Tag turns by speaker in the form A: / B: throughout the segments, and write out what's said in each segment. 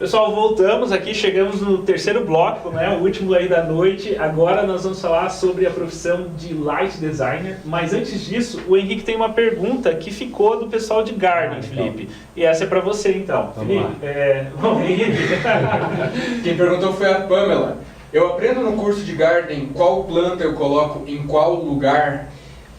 A: Pessoal, voltamos aqui, chegamos no terceiro bloco, né, o último aí da noite. Agora nós vamos falar sobre a profissão de Light Designer. Mas antes disso, o Henrique tem uma pergunta que ficou do pessoal de Garden, Felipe. E essa é para você, então.
B: Vamos
A: Felipe, bom, Henrique.
C: Quem perguntou foi a Pamela. Eu aprendo no curso de Garden qual planta eu coloco em qual lugar?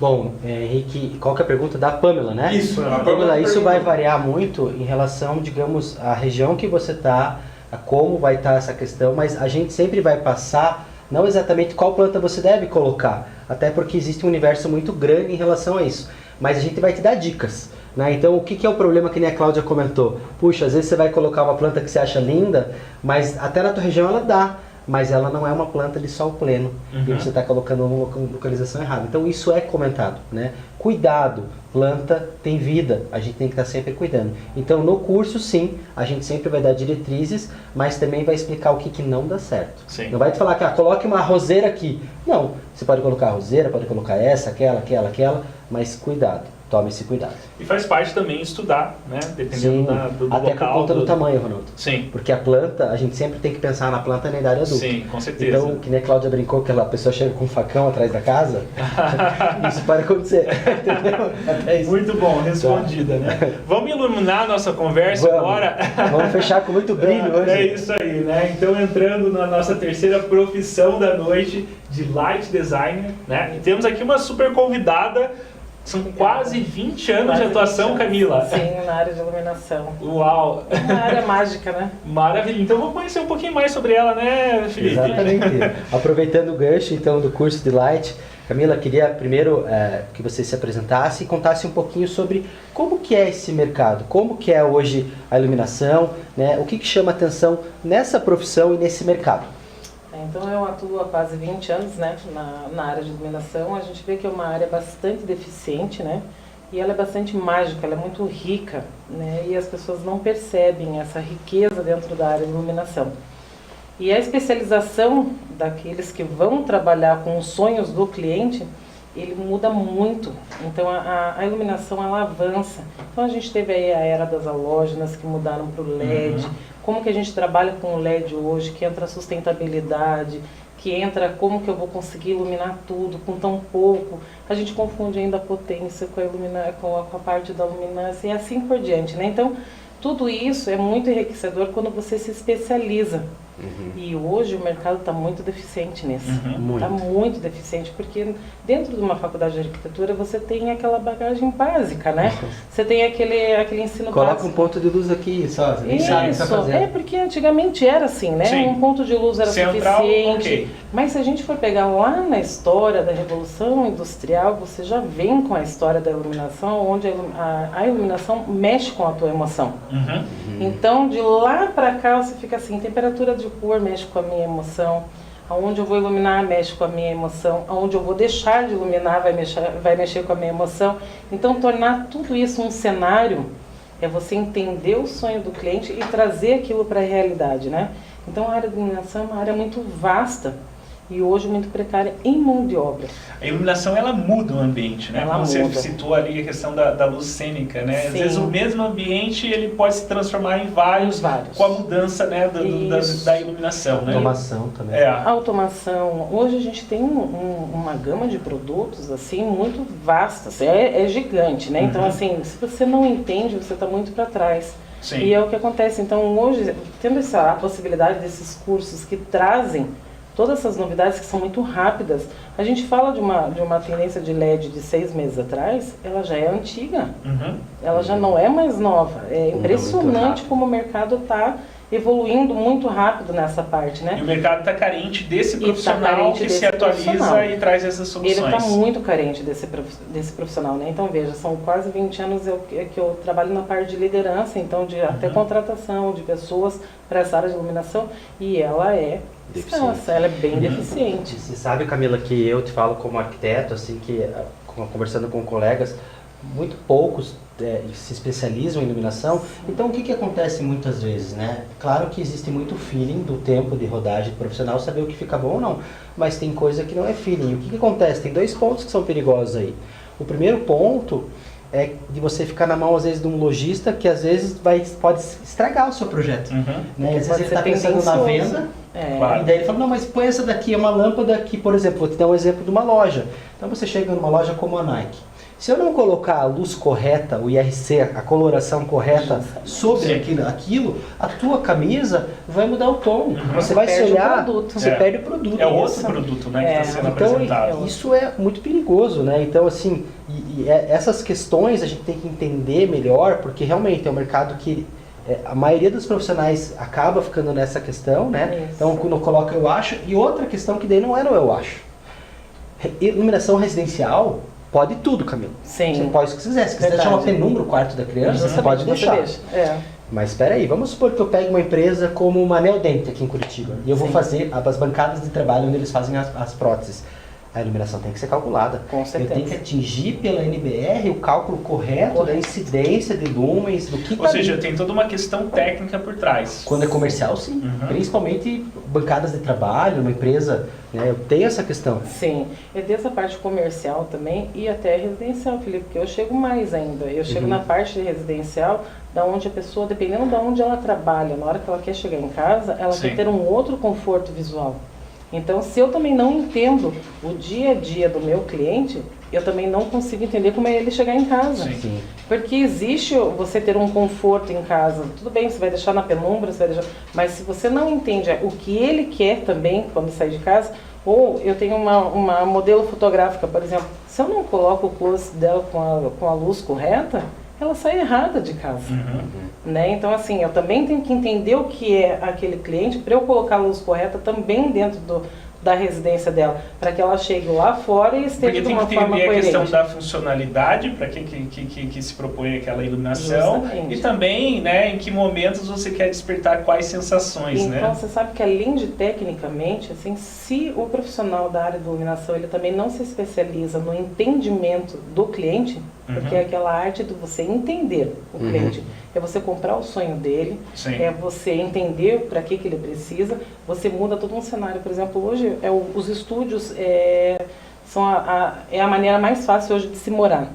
B: Bom, Henrique, qual que é a pergunta da Pamela, né?
C: Isso, a
B: Pamela, isso
C: perguntou.
B: vai variar muito em relação, digamos, à região que você está, a como vai estar essa questão, mas a gente sempre vai passar, não exatamente qual planta você deve colocar, até porque existe um universo muito grande em relação a isso, mas a gente vai te dar dicas, né? Então, o que é o problema que nem a Cláudia comentou? Puxa, às vezes você vai colocar uma planta que você acha linda, mas até na tua região ela dá, mas ela não é uma planta de sol pleno, e você está colocando uma localização errada. Então isso é comentado, né? Cuidado, planta tem vida, a gente tem que estar sempre cuidando. Então no curso sim, a gente sempre vai dar diretrizes, mas também vai explicar o que não dá certo.
A: Sim.
B: Não vai te falar que coloque uma roseira aqui. Não, você pode colocar a roseira, pode colocar essa, aquela, mas cuidado. Tome esse cuidado.
A: E faz parte também estudar, né? Dependendo
B: Sim,
A: do
B: até
A: local.
B: por conta do tamanho, Ronaldo.
A: Sim.
B: Porque a planta, a gente sempre tem que pensar na planta na idade adulta.
A: Sim, com certeza.
B: Então, que nem a Cláudia brincou, que a pessoa chega com um facão atrás da casa, isso pode acontecer, entendeu? Até isso.
A: Muito bom, respondida, né? Vamos iluminar a nossa conversa agora?
B: Vamos fechar com muito brilho hoje.
A: É isso aí, né? Então, entrando na nossa terceira profissão da noite de Light Designer, né? E temos aqui uma super convidada. São quase 20 anos de atuação, Camila.
D: Sim, na área de iluminação.
A: Uau!
D: Uma área mágica, né?
A: Maravilha. Então vamos conhecer um pouquinho mais sobre ela, né, Felipe?
B: Exatamente. Aproveitando o gancho, então, do curso de Light, Camila, queria primeiro que você se apresentasse e contasse um pouquinho sobre como que é esse mercado, como que é hoje a iluminação, né? O que chama atenção nessa profissão e nesse mercado.
D: Então eu atuo há quase 20 anos, né, na área de iluminação. A gente vê que é uma área bastante deficiente, né, e ela é bastante mágica, ela é muito rica, né, e as pessoas não percebem essa riqueza dentro da área de iluminação. E a especialização daqueles que vão trabalhar com os sonhos do cliente, ele muda muito. Então a iluminação ela avança. Então a gente teve aí a era das halógenas que mudaram para o LED. Como que a gente trabalha com o LED hoje, que entra a sustentabilidade, que entra como que eu vou conseguir iluminar tudo com tão pouco. A gente confunde ainda a potência com a parte da luminância e assim por diante, né? Então, tudo isso é muito enriquecedor quando você se especializa. E hoje o mercado está muito deficiente nisso. Está muito deficiente, porque dentro de uma faculdade de arquitetura você tem aquela bagagem básica, né? Você tem aquele ensino
B: Coloca
D: básico.
B: um ponto de luz aqui, só, você nem sabe o que está fazendo.
D: É porque antigamente era assim, né?
A: Sim.
D: Um ponto de luz era
A: Central,
D: suficiente.
A: ok.
D: Mas se a gente for pegar lá na história da Revolução Industrial, você já vem com a história da iluminação, onde a iluminação mexe com a tua emoção. Então, de lá para cá, você fica assim, temperatura de cor mexe com a minha emoção, aonde eu vou iluminar mexe com a minha emoção, aonde eu vou deixar de iluminar vai mexer com a minha emoção. Então, tornar tudo isso um cenário é você entender o sonho do cliente e trazer aquilo para a realidade, né? Então, a área de iluminação é uma área muito vasta e hoje muito precária em mão de obra.
A: A iluminação, ela muda o ambiente, né?
D: Ela
A: Como você
D: muda.
A: citou ali a questão da luz cênica, né? Às
D: Sim.
A: vezes o mesmo ambiente, ele pode se transformar em vários. Com a mudança, né, da iluminação, né?
B: Automação também.
A: É.
D: A automação, hoje a gente tem uma gama de produtos assim muito vastas, é gigante, né? Então assim, se você não entende, você está muito para trás.
A: Sim.
D: E é o que acontece. Então hoje, tendo a possibilidade desses cursos que trazem todas essas novidades que são muito rápidas, a gente fala de uma tendência de LED de 6 meses atrás, ela já é antiga, ela já não é mais nova. É impressionante como o mercado está evoluindo muito rápido nessa parte, né?
A: E o mercado está carente desse profissional que se atualiza e traz essas soluções.
D: Ele está muito carente desse profissional, né? Então veja, são quase 20 anos que eu trabalho na parte de liderança, então de até contratação de pessoas para essa área de iluminação, e ela é escassa, ela é bem deficiente.
B: Você sabe, Camila, que eu te falo como arquiteto, assim, que conversando com colegas, muito poucos se especializam em iluminação. Então, o que acontece muitas vezes, né? Claro que existe muito feeling do tempo de rodagem profissional, saber o que fica bom ou não, mas tem coisa que não é feeling. O que acontece? Tem dois pontos que são perigosos aí. O primeiro ponto é de você ficar na mão, às vezes, de um lojista que, às vezes, pode estragar o seu projeto. Né? Às vezes ele está pensando na venda,
A: Claro.
B: e daí ele fala, não, mas põe essa daqui, é uma lâmpada que, por exemplo, vou te dar um exemplo de uma loja. Então você chega numa loja como a Nike. Se eu não colocar a luz correta, o IRC, a coloração correta sobre aquilo, a tua camisa vai mudar o tom. Você vai se
D: Perde o
B: olhar,
D: produto.
B: você perde o produto.
A: É outro produto, né, que está sendo apresentado.
B: Então, isso é muito perigoso, né? Então, assim, essas questões a gente tem que entender melhor, porque realmente é um mercado que a maioria dos profissionais acaba ficando nessa questão, né?
D: Isso.
B: Então, quando coloca eu acho, e outra questão que daí não é no eu acho. Iluminação residencial pode tudo, Camila.
D: Sim.
B: Você pode, se quiser. Se quiser deixar uma penumbra o quarto da criança, você pode deixar. Mas espera aí, vamos supor que eu pegue uma empresa como uma Neodente aqui em Curitiba e eu vou fazer as bancadas de trabalho onde eles fazem as próteses. A iluminação tem que ser calculada.
D: Com certeza.
B: Eu tenho que atingir pela NBR o cálculo correto da incidência de lumens, do que
A: Ou seja, tem toda uma questão técnica por trás.
B: Quando é comercial, sim. Principalmente bancadas de trabalho, uma empresa, né? Eu tenho essa questão.
D: Sim, é desde a parte comercial também e até residencial, Felipe, porque eu chego mais ainda. Eu chego na parte de residencial, da onde a pessoa, dependendo de onde ela trabalha, na hora que ela quer chegar em casa, ela quer ter um outro conforto visual. Então, se eu também não entendo o dia a dia do meu cliente, eu também não consigo entender como é ele chegar em casa.
B: Sim.
D: Porque existe você ter um conforto em casa. Tudo bem, você vai deixar na penumbra, você vai deixar... mas se você não entende o que ele quer também quando sai de casa, ou eu tenho uma modelo fotográfica, por exemplo, se eu não coloco o close dela com a luz correta, ela sai errada de casa. Né? Então, assim, eu também tenho que entender o que é aquele cliente para eu colocar a luz correta também dentro da residência dela, para que ela chegue lá fora e esteja de uma forma coerente. Porque tem que entender a questão
A: da funcionalidade, para que se propõe aquela iluminação.
D: Justamente.
A: E também, né, em que momentos você quer despertar quais sensações,
D: então,
A: né?
D: Então, você sabe que além de tecnicamente, assim, se o profissional da área de iluminação, ele também não se especializa no entendimento do cliente, porque é aquela arte de você entender o cliente. É você comprar o sonho dele, é você entender para que ele precisa, você muda todo um cenário. Por exemplo, hoje os estúdios são a maneira mais fácil hoje de se morar.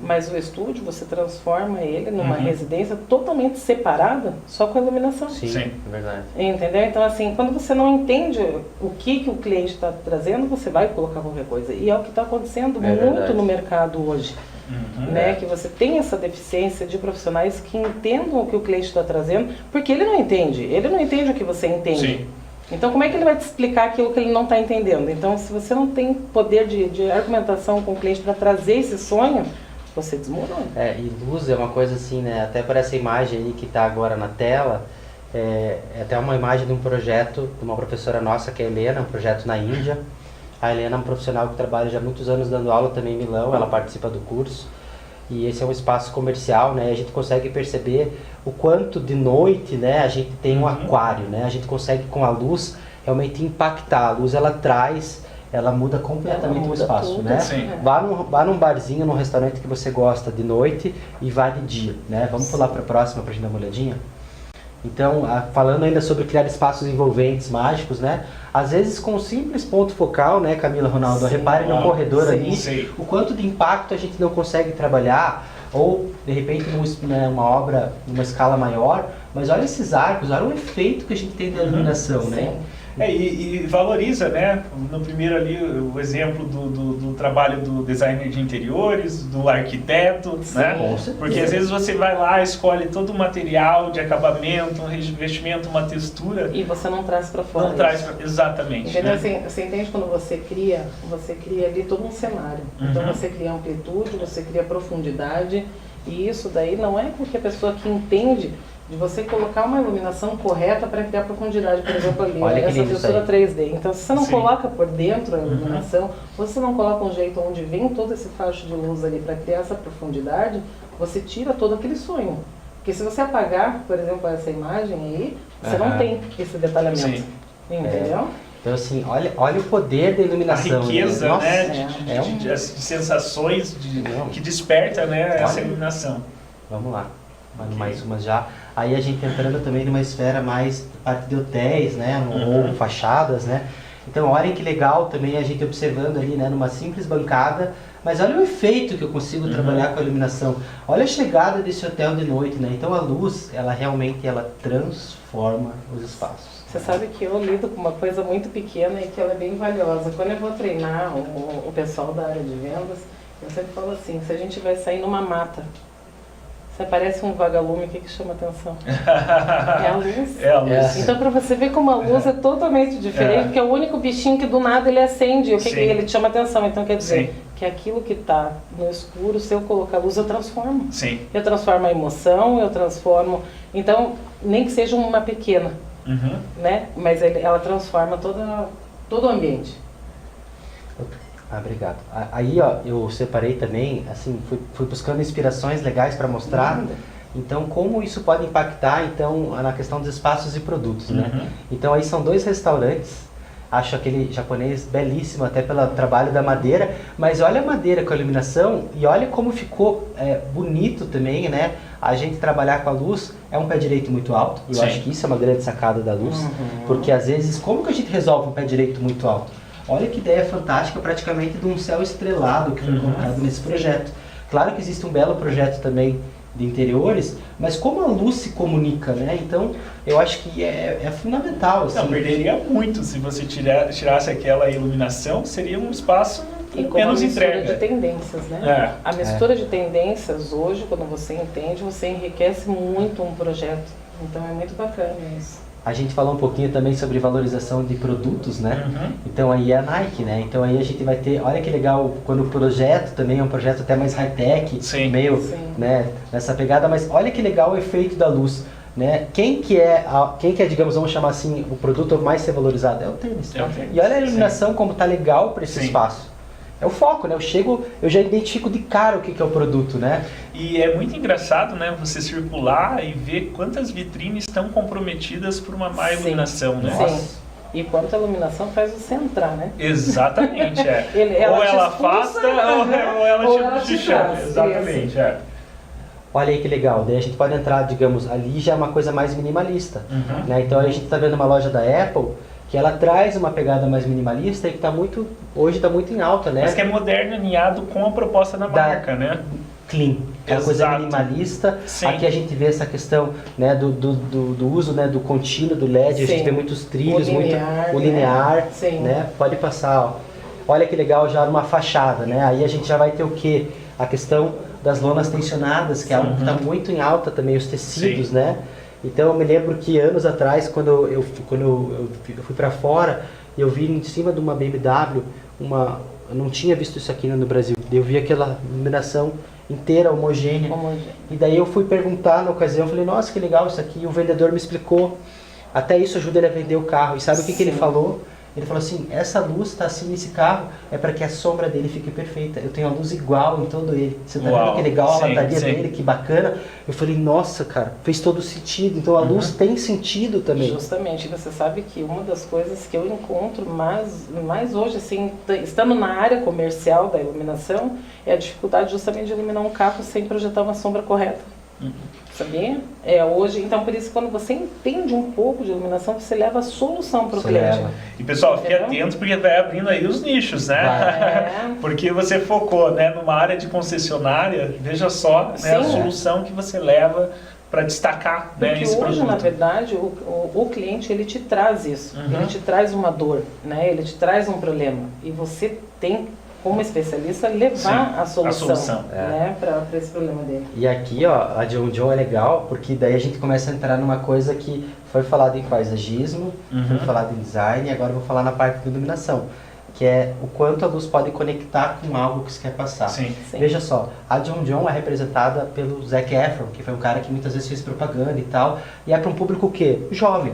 D: Mas o estúdio, você transforma ele numa residência totalmente separada, só com a iluminação.
B: Sim, é verdade.
D: Entendeu? Então, assim, quando você não entende o que o cliente está trazendo, você vai colocar qualquer coisa. E é o que está acontecendo muito no mercado hoje. Né? Que você tem essa deficiência de profissionais que entendam o que o cliente está trazendo, porque ele não entende o que você entende. Sim. Então, como é que ele vai te explicar aquilo que ele não está entendendo? Então, se você não tem poder de argumentação com o cliente para trazer esse sonho, você desmorona.
B: E luz é uma coisa assim, né? Até por essa imagem aí que está agora na tela, é até uma imagem de um projeto de uma professora nossa, que é a Helena, um projeto na Índia. A Helena é um profissional que trabalha já há muitos anos dando aula também em Milão, ela participa do curso. E esse é um espaço comercial, né? A gente consegue perceber o quanto de noite, né, a gente tem um aquário, né? A gente consegue com a luz realmente impactar. A luz ela muda completamente o espaço, tudo, né? Vá num barzinho, num restaurante que você gosta de noite e vá de dia, né? Vamos pular para a próxima para a gente dar uma olhadinha? Então, falando ainda sobre criar espaços envolventes, mágicos, né? Às vezes com um simples ponto focal, né, Camila, Ronaldo? Repare no corredor ali, o quanto de impacto a gente não consegue trabalhar, ou de repente uma obra numa escala maior, mas olha esses arcos, olha o efeito que a gente tem da iluminação, né?
A: E valoriza, né? No primeiro ali, o exemplo do trabalho do designer de interiores, do arquiteto, né? Porque às vezes você vai lá, escolhe todo o material de acabamento, um revestimento, uma textura.
D: E você não traz para fora.
A: Não traz, exatamente.
D: Entendeu? Assim, você entende quando você cria ali todo um cenário. Então você cria amplitude, você cria profundidade, e isso daí não é porque a pessoa que entende de você colocar uma iluminação correta para criar profundidade, por exemplo, ali, essa textura 3D. Então, se você não coloca por dentro a iluminação, ou se você não coloca um jeito onde vem todo esse facho de luz ali para criar essa profundidade, você tira todo aquele sonho. Porque se você apagar, por exemplo, essa imagem aí, você não tem esse detalhamento. Entendeu?
B: Então, assim, olha o poder da iluminação.
A: A riqueza, né? De sensações que desperta, né, essa iluminação.
B: Vamos lá. Mais uma já. Aí a gente entrando também numa esfera mais parte de hotéis, né? Ou fachadas, né? Então olhem que legal também a gente observando ali, né? Numa simples bancada, mas olha o efeito que eu consigo trabalhar com a iluminação. Olha a chegada desse hotel de noite, né? Então a luz, ela realmente transforma os espaços.
D: Você sabe que eu lido com uma coisa muito pequena e que ela é bem valiosa. Quando eu vou treinar o pessoal da área de vendas, eu sempre falo assim, se a gente vai sair numa mata, você parece um vagalume, o que chama atenção? É a luz.
A: É a luz.
D: Então, para você ver como a luz é totalmente diferente, porque é o único bichinho que do nada ele acende, o que ele te chama atenção. Então, quer dizer, que aquilo que está no escuro, se eu colocar luz, eu transformo.
A: Sim.
D: Eu transformo a emoção, eu transformo... Então, nem que seja uma pequena, né? Mas ela transforma todo o ambiente.
B: Obrigado. Aí, ó, eu separei também, assim, fui buscando inspirações legais para mostrar. Então, como isso pode impactar, então, na questão dos espaços e produtos, né? Então, aí são 2 restaurantes. Acho aquele japonês belíssimo, até pelo trabalho da madeira. Mas olha a madeira com a iluminação e olha como ficou bonito também, né? A gente trabalhar com a luz é um pé direito muito alto. E eu acho que isso é uma grande sacada da luz. Porque, às vezes, como que a gente resolve um pé direito muito alto? Olha que ideia fantástica, praticamente de um céu estrelado que foi colocado nesse projeto. Claro que existe um belo projeto também de interiores, mas como a luz se comunica, né? Então, eu acho que é fundamental. Assim.
A: Não, perderia muito se você tirasse aquela iluminação, seria um espaço
D: e com
A: menos
D: a mistura
A: entrega.
D: de tendências, né? A mistura de tendências hoje, quando você entende, você enriquece muito um projeto. Então, é muito bacana isso.
B: A gente falou um pouquinho também sobre valorização de produtos, né? Então aí é a Nike, né? Então aí a gente vai ter, olha que legal, quando o projeto também é um projeto até mais high-tech, meio, né, nessa pegada, mas olha que legal o efeito da luz, né? Quem que é, digamos, vamos chamar assim, o produto mais ser valorizado? É o tênis. E olha a iluminação como tá legal para esse espaço. É o foco, né? Eu já identifico de cara o que é o produto, né?
A: E é muito engraçado, né? Você circular e ver quantas vitrines estão comprometidas por uma má iluminação, né?
D: Sim. E quanto a iluminação faz você entrar, né?
A: Exatamente, ou ela afasta ou ela te chama. Exatamente,
B: Olha aí que legal, daí a gente pode entrar, digamos, ali já é uma coisa mais minimalista, né? Então a gente está vendo uma loja da Apple que ela traz uma pegada mais minimalista e que hoje está muito em alta, né?
A: Mas que é moderno, alinhado com a proposta da marca, né?
B: Clean, aquela coisa minimalista. Aqui a gente vê essa questão, né, do uso, né, do contínuo, do LED, a gente vê muitos trilhos, o linear, né? Pode passar, ó. Olha que legal já numa fachada, né? Aí a gente já vai ter o quê? A questão das lonas tensionadas, que é algo que está muito em alta também, os tecidos, né? Então eu me lembro que anos atrás, quando eu fui para fora, eu vi em cima de uma BMW, eu não tinha visto isso aqui no Brasil, eu vi aquela iluminação inteira, homogênea. E daí eu fui perguntar na ocasião, falei, nossa, que legal isso aqui, e o vendedor me explicou, até isso ajuda ele a vender o carro. E sabe o que ele falou? Ele falou assim, essa luz está assim nesse carro, é para que a sombra dele fique perfeita. Eu tenho a luz igual em todo ele. Você tá vendo que legal a lataria dele, que bacana? Eu falei, nossa, cara, fez todo sentido. Então a luz tem sentido também.
D: Justamente, você sabe que uma das coisas que eu encontro mais hoje, assim, estando na área comercial da iluminação, é a dificuldade justamente de iluminar um carro sem projetar uma sombra correta. Sabia? Hoje, então por isso quando você entende um pouco de iluminação, você leva a solução para o cliente.
A: E pessoal, fique atento porque vai abrindo aí os nichos, né? Porque você focou, né, numa área de concessionária, veja só, né, a solução que você leva para destacar, né, esse produto.
D: Hoje, na verdade, o cliente ele te traz isso, ele te traz uma dor, né? Ele te traz um problema e você tem como especialista, levar a solução. Né, para esse problema dele.
B: E aqui, ó, a John John é legal, porque daí a gente começa a entrar numa coisa que foi falado em paisagismo, foi falado em design, e agora eu vou falar na parte de iluminação, que é o quanto a luz pode conectar com algo que você quer passar. Veja só, a John John é representada pelo Zac Efron, que foi um cara que muitas vezes fez propaganda e tal, e é para um público o quê? Jovem.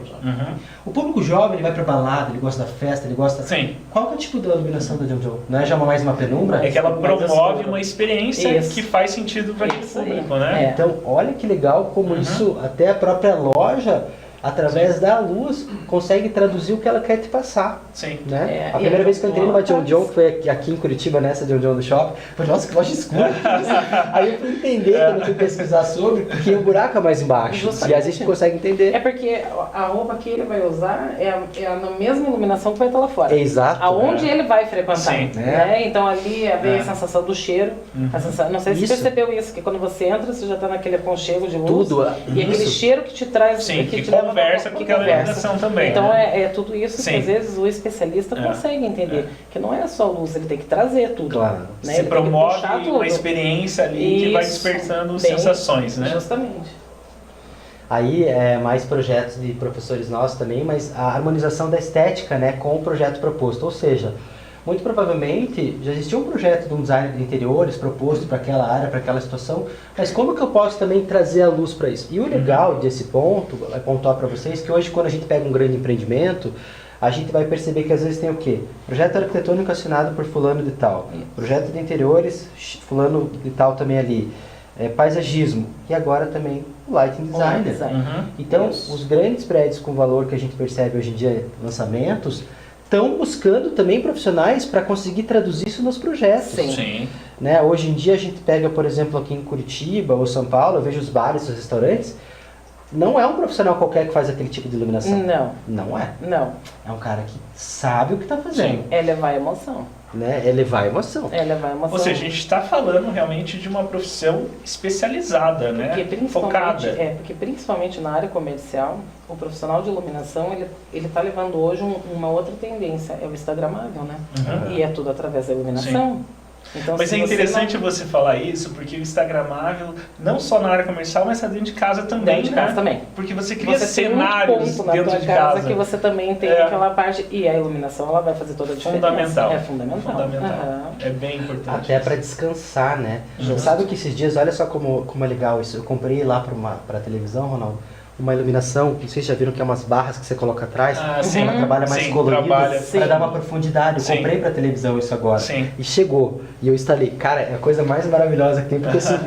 B: O público jovem, ele vai para balada, ele gosta da festa, ele gosta... Qual que é o tipo da iluminação da John John? Não é já mais uma penumbra?
A: É que ela promove uma experiência que faz sentido para aquele público, né?
B: Então, olha que legal como isso, até a própria loja, através da luz, consegue traduzir o que ela quer te passar.
A: Sim.
B: Né? A primeira vez que eu entrei numa John John, que foi aqui em Curitiba, nessa John John do shopping, eu falei, nossa, que loja escura. Aí eu fui entender, quando eu fui pesquisar sobre, porque o buraco é mais embaixo.
D: Justamente.
B: E a gente consegue entender.
D: É porque a roupa que ele vai usar é na mesma iluminação que vai estar lá fora.
B: Exato.
D: Aonde ele vai frequentar.
A: Sim.
D: Né? Então ali vem a sensação do cheiro. A sensação, não sei se você
B: Isso.
D: percebeu isso, que quando você entra, você já está naquele aconchego de luz.
B: Tudo.
D: E aquele
B: Isso.
D: cheiro que te traz.
A: Sim, que
D: te leva
A: conversa com aquela iluminação também.
D: Então
A: né?
D: é tudo isso
A: Sim.
D: que às vezes o especialista consegue entender. Que não é só a luz, ele tem que trazer tudo.
B: Claro.
D: Né?
A: Se
D: Ele tem que
A: promove
D: puxar tudo.
A: uma experiência ali que vai
D: Isso,
A: despertando
D: bem,
A: sensações, né?
D: Justamente.
B: Aí mais projetos de professores nossos também, mas a harmonização da estética, né, com o projeto proposto. Ou seja, muito provavelmente já existia um projeto de um designer de interiores proposto para aquela área, para aquela situação, mas como que eu posso também trazer a luz para isso? E o legal desse ponto é pontuar para vocês que hoje, quando a gente pega um grande empreendimento, a gente vai perceber que às vezes tem o quê? Projeto arquitetônico assinado por fulano de tal, projeto de interiores, fulano de tal também ali, paisagismo e agora também o lighting designer.
A: Uhum.
B: Então,
D: Isso.
B: os grandes prédios com valor que a gente percebe hoje em dia, lançamentos, estão buscando também profissionais para conseguir traduzir isso nos projetos.
D: Sim.
A: Sim.
B: Né? Hoje em dia a gente pega, por exemplo, aqui em Curitiba ou São Paulo, eu vejo os bares, os restaurantes, não é um profissional qualquer que faz aquele tipo de iluminação.
D: Não,
B: Não é.
D: não.
B: É um cara que sabe o que está fazendo.
D: É levar emoção.
B: Né? É levar a emoção.
D: É levar emoção.
A: Ou seja, a gente está falando realmente de uma profissão especializada, né?
D: Porque
A: Focada.
D: porque principalmente na área comercial, o profissional de iluminação, ele está levando hoje uma outra tendência, é o instagramável, né?
A: Uhum.
D: E é tudo através da iluminação. Então,
A: Mas
D: se
A: é
D: você
A: interessante
D: não-
A: você falar isso, porque o instagramável, não só na área comercial, mas está dentro de casa também,
D: Dentro de casa
A: né?
D: também.
A: Porque você cria
D: Você tem um
A: cenários
D: ponto na
A: dentro
D: tua
A: de
D: casa,
A: casa.
D: que você também tem
A: É.
D: aquela parte, e a iluminação ela vai fazer toda a diferença.
A: Fundamental.
D: É fundamental.
A: Fundamental.
D: Aham.
A: É bem importante.
B: Até para descansar, né? Sabe que esses dias, olha só como é legal isso. Eu comprei lá para televisão, Ronaldo, uma iluminação, não sei se vocês já viram que é umas barras que você coloca atrás,
A: Ah, sim.
B: ela trabalha mais
A: Sim,
B: colorida
A: trabalha.
B: para dar uma profundidade. Eu
A: Sim.
B: comprei para televisão isso agora.
A: Sim.
B: E chegou. E eu instalei. Cara, é a coisa mais maravilhosa que tem, porque assim,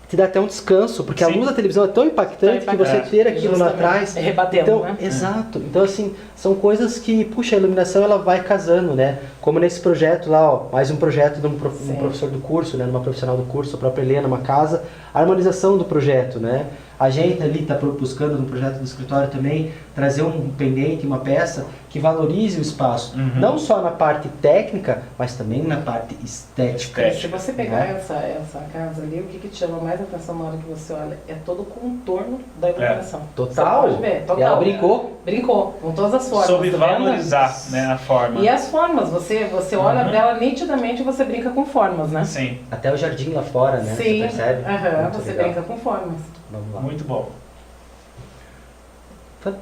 B: te dá até um descanso, porque a
A: Sim.
B: luz da televisão é tão impactante que você
A: É.
B: ter aquilo lá
D: Justamente.
B: atrás.
D: Rebatendo,
B: Então,
D: né?
B: exato. Então, assim, são coisas que, puxa, a iluminação ela vai casando, né? Como nesse projeto lá, ó, mais um projeto de um
D: Sim.
B: professor do curso, né? Numa profissional do curso, a própria Helena, uma casa, a harmonização do projeto, né? A gente ali está buscando no projeto do escritório também trazer um pendente, uma peça que valorize o espaço,
A: Uhum.
B: não só na parte técnica, mas também na parte estética.
D: Se você pegar
B: Né?
D: essa casa ali, o que te chama mais atenção na hora que você olha é todo o contorno da iluminação.
B: Total.
D: Você pode ver, total.
B: E ela brincou.
D: Brincou, com todas as formas.
A: Soube
D: tá vendo?
A: valorizar, né, a forma.
D: E as formas, você olha
A: Uhum.
D: pra ela nitidamente e você brinca com formas, né?
A: Sim,
B: Até o jardim lá fora, né?
D: Sim,
B: Você percebe?
D: aham,
B: Muito
D: você
B: legal.
D: brinca com formas.
B: Vamos lá.
A: muito bom.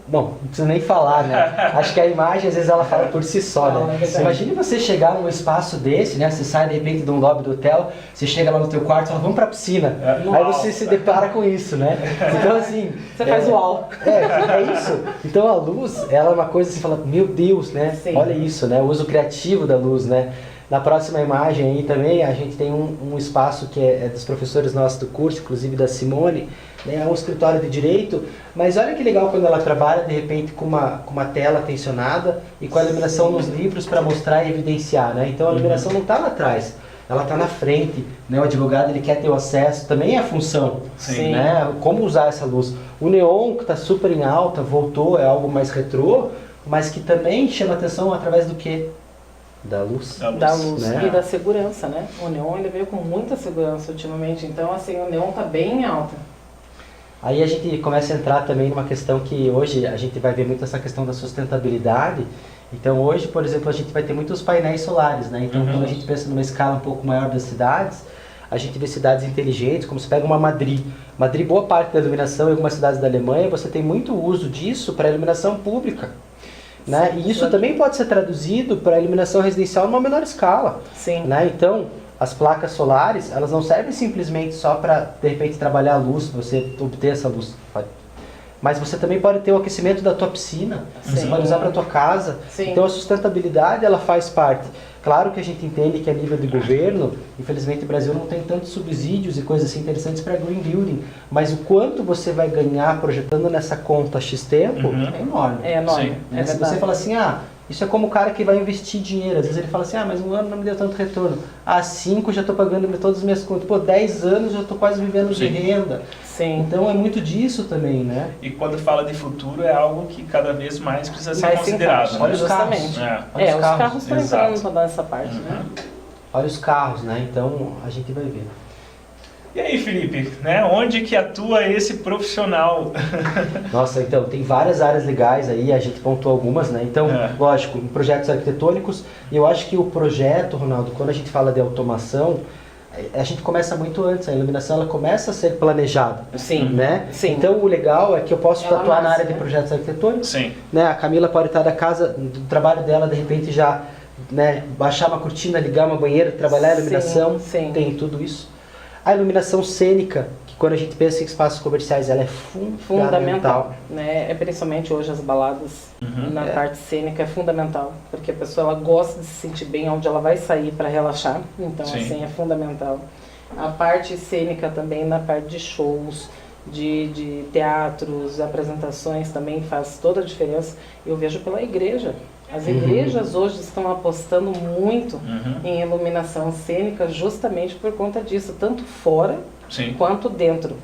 B: Bom, não preciso nem falar, né? Acho que a imagem, às vezes, ela fala por si só,
D: Fala,
B: né?
D: é verdade.
B: Imagine você chegar num espaço desse, né? Você sai, de repente, de um lobby do hotel, você chega lá no teu quarto e fala, vamos pra piscina. Aí
A: Uau.
B: você se depara com isso, né? Então, assim...
D: Você faz uau.
B: É isso. Então, a luz, ela é uma coisa que você fala, meu Deus, né?
D: Sim.
B: Olha isso, né? O uso criativo da luz, né? Na próxima imagem aí também, a gente tem um espaço que é dos professores nossos do curso, inclusive da Simone, né? É um escritório de direito, mas olha que legal quando ela trabalha, de repente, com uma tela tensionada e com a iluminação nos livros para mostrar e evidenciar, né? Então, a iluminação não está lá atrás, ela está na frente, né? O advogado, ele quer ter o acesso, também é a função,
A: Sim.
B: né? Como usar essa luz. O neon, que está super em alta, voltou, é algo mais retrô, mas que também chama atenção através do quê? Da luz.
D: Da luz
B: né?
D: e da segurança, né? O neon ele veio com muita segurança ultimamente, então assim, o neon tá bem em alta.
B: Aí a gente começa a entrar também numa questão que hoje a gente vai ver muito essa questão da sustentabilidade. Então hoje, por exemplo, a gente vai ter muitos painéis solares, né? Então quando a gente pensa numa escala um pouco maior das cidades, a gente vê cidades inteligentes, como você pega uma Madrid. Madrid, boa parte da iluminação em algumas cidades da Alemanha, você tem muito uso disso para iluminação pública. Né?
D: Sim,
B: E isso também pode ser traduzido para a iluminação residencial numa menor escala.
D: Sim.
B: Né? Então, as placas solares, elas não servem simplesmente só para, de repente, trabalhar a luz, você obter essa luz. mas você também pode ter o aquecimento da tua piscina, você
D: Sim.
B: pode usar para tua casa.
D: Sim.
B: Então a sustentabilidade ela faz parte. Claro que a gente entende que a nível de governo, infelizmente o Brasil não tem tantos subsídios e coisas assim interessantes para green building, mas o quanto você vai ganhar projetando nessa conta X tempo é enorme.
D: É enorme,
A: Sim.
D: é
B: Se
D: verdade.
B: você fala assim, isso é como o cara que vai investir dinheiro. Às vezes ele fala assim, mas um ano não me deu tanto retorno. 5 já estou pagando todas as minhas contas. 10 anos já estou quase vivendo de
A: Sim.
B: renda.
D: Sim.
B: Então é muito disso também, né?
A: E quando fala de futuro, é algo que cada vez mais precisa ser
D: Mas se
A: considerado.
D: encaixa,
A: Né?
B: Olha os carros.
D: justamente.
A: É.
B: Olha
D: Os carros estão
A: Exato.
D: entrando toda essa parte, né?
B: Olha os carros, né? Então a gente vai ver.
A: E aí, Felipe, né? Onde que atua esse profissional?
B: Nossa, então, tem várias áreas legais aí, a gente pontuou algumas, né? Então, lógico, em projetos arquitetônicos, e eu acho que o projeto, Ronaldo, quando a gente fala de automação, a gente começa muito antes, a iluminação ela começa a ser planejada,
D: Sim.
B: né?
D: Sim.
B: Então, o legal é que eu posso
D: Ela
B: atuar na
D: nasce,
B: área de
D: né?
B: projetos arquitetônicos,
A: Sim.
B: né? A Camila pode estar da casa, do trabalho dela, de repente já, né, baixar uma cortina, ligar uma banheira, trabalhar a iluminação,
D: Sim.
B: tem tudo isso. A iluminação cênica, que quando a gente pensa em espaços comerciais, ela é
D: Fundamental, né? É principalmente hoje as baladas na parte cênica é fundamental, porque a pessoa ela gosta de se sentir bem onde ela vai sair para relaxar, então
A: Sim.
D: assim é fundamental. A parte cênica também na parte de shows, de teatros, apresentações também faz toda a diferença. Eu vejo pela igreja. As igrejas hoje estão apostando muito em iluminação cênica justamente por conta disso, tanto fora
A: Sim.
D: quanto dentro.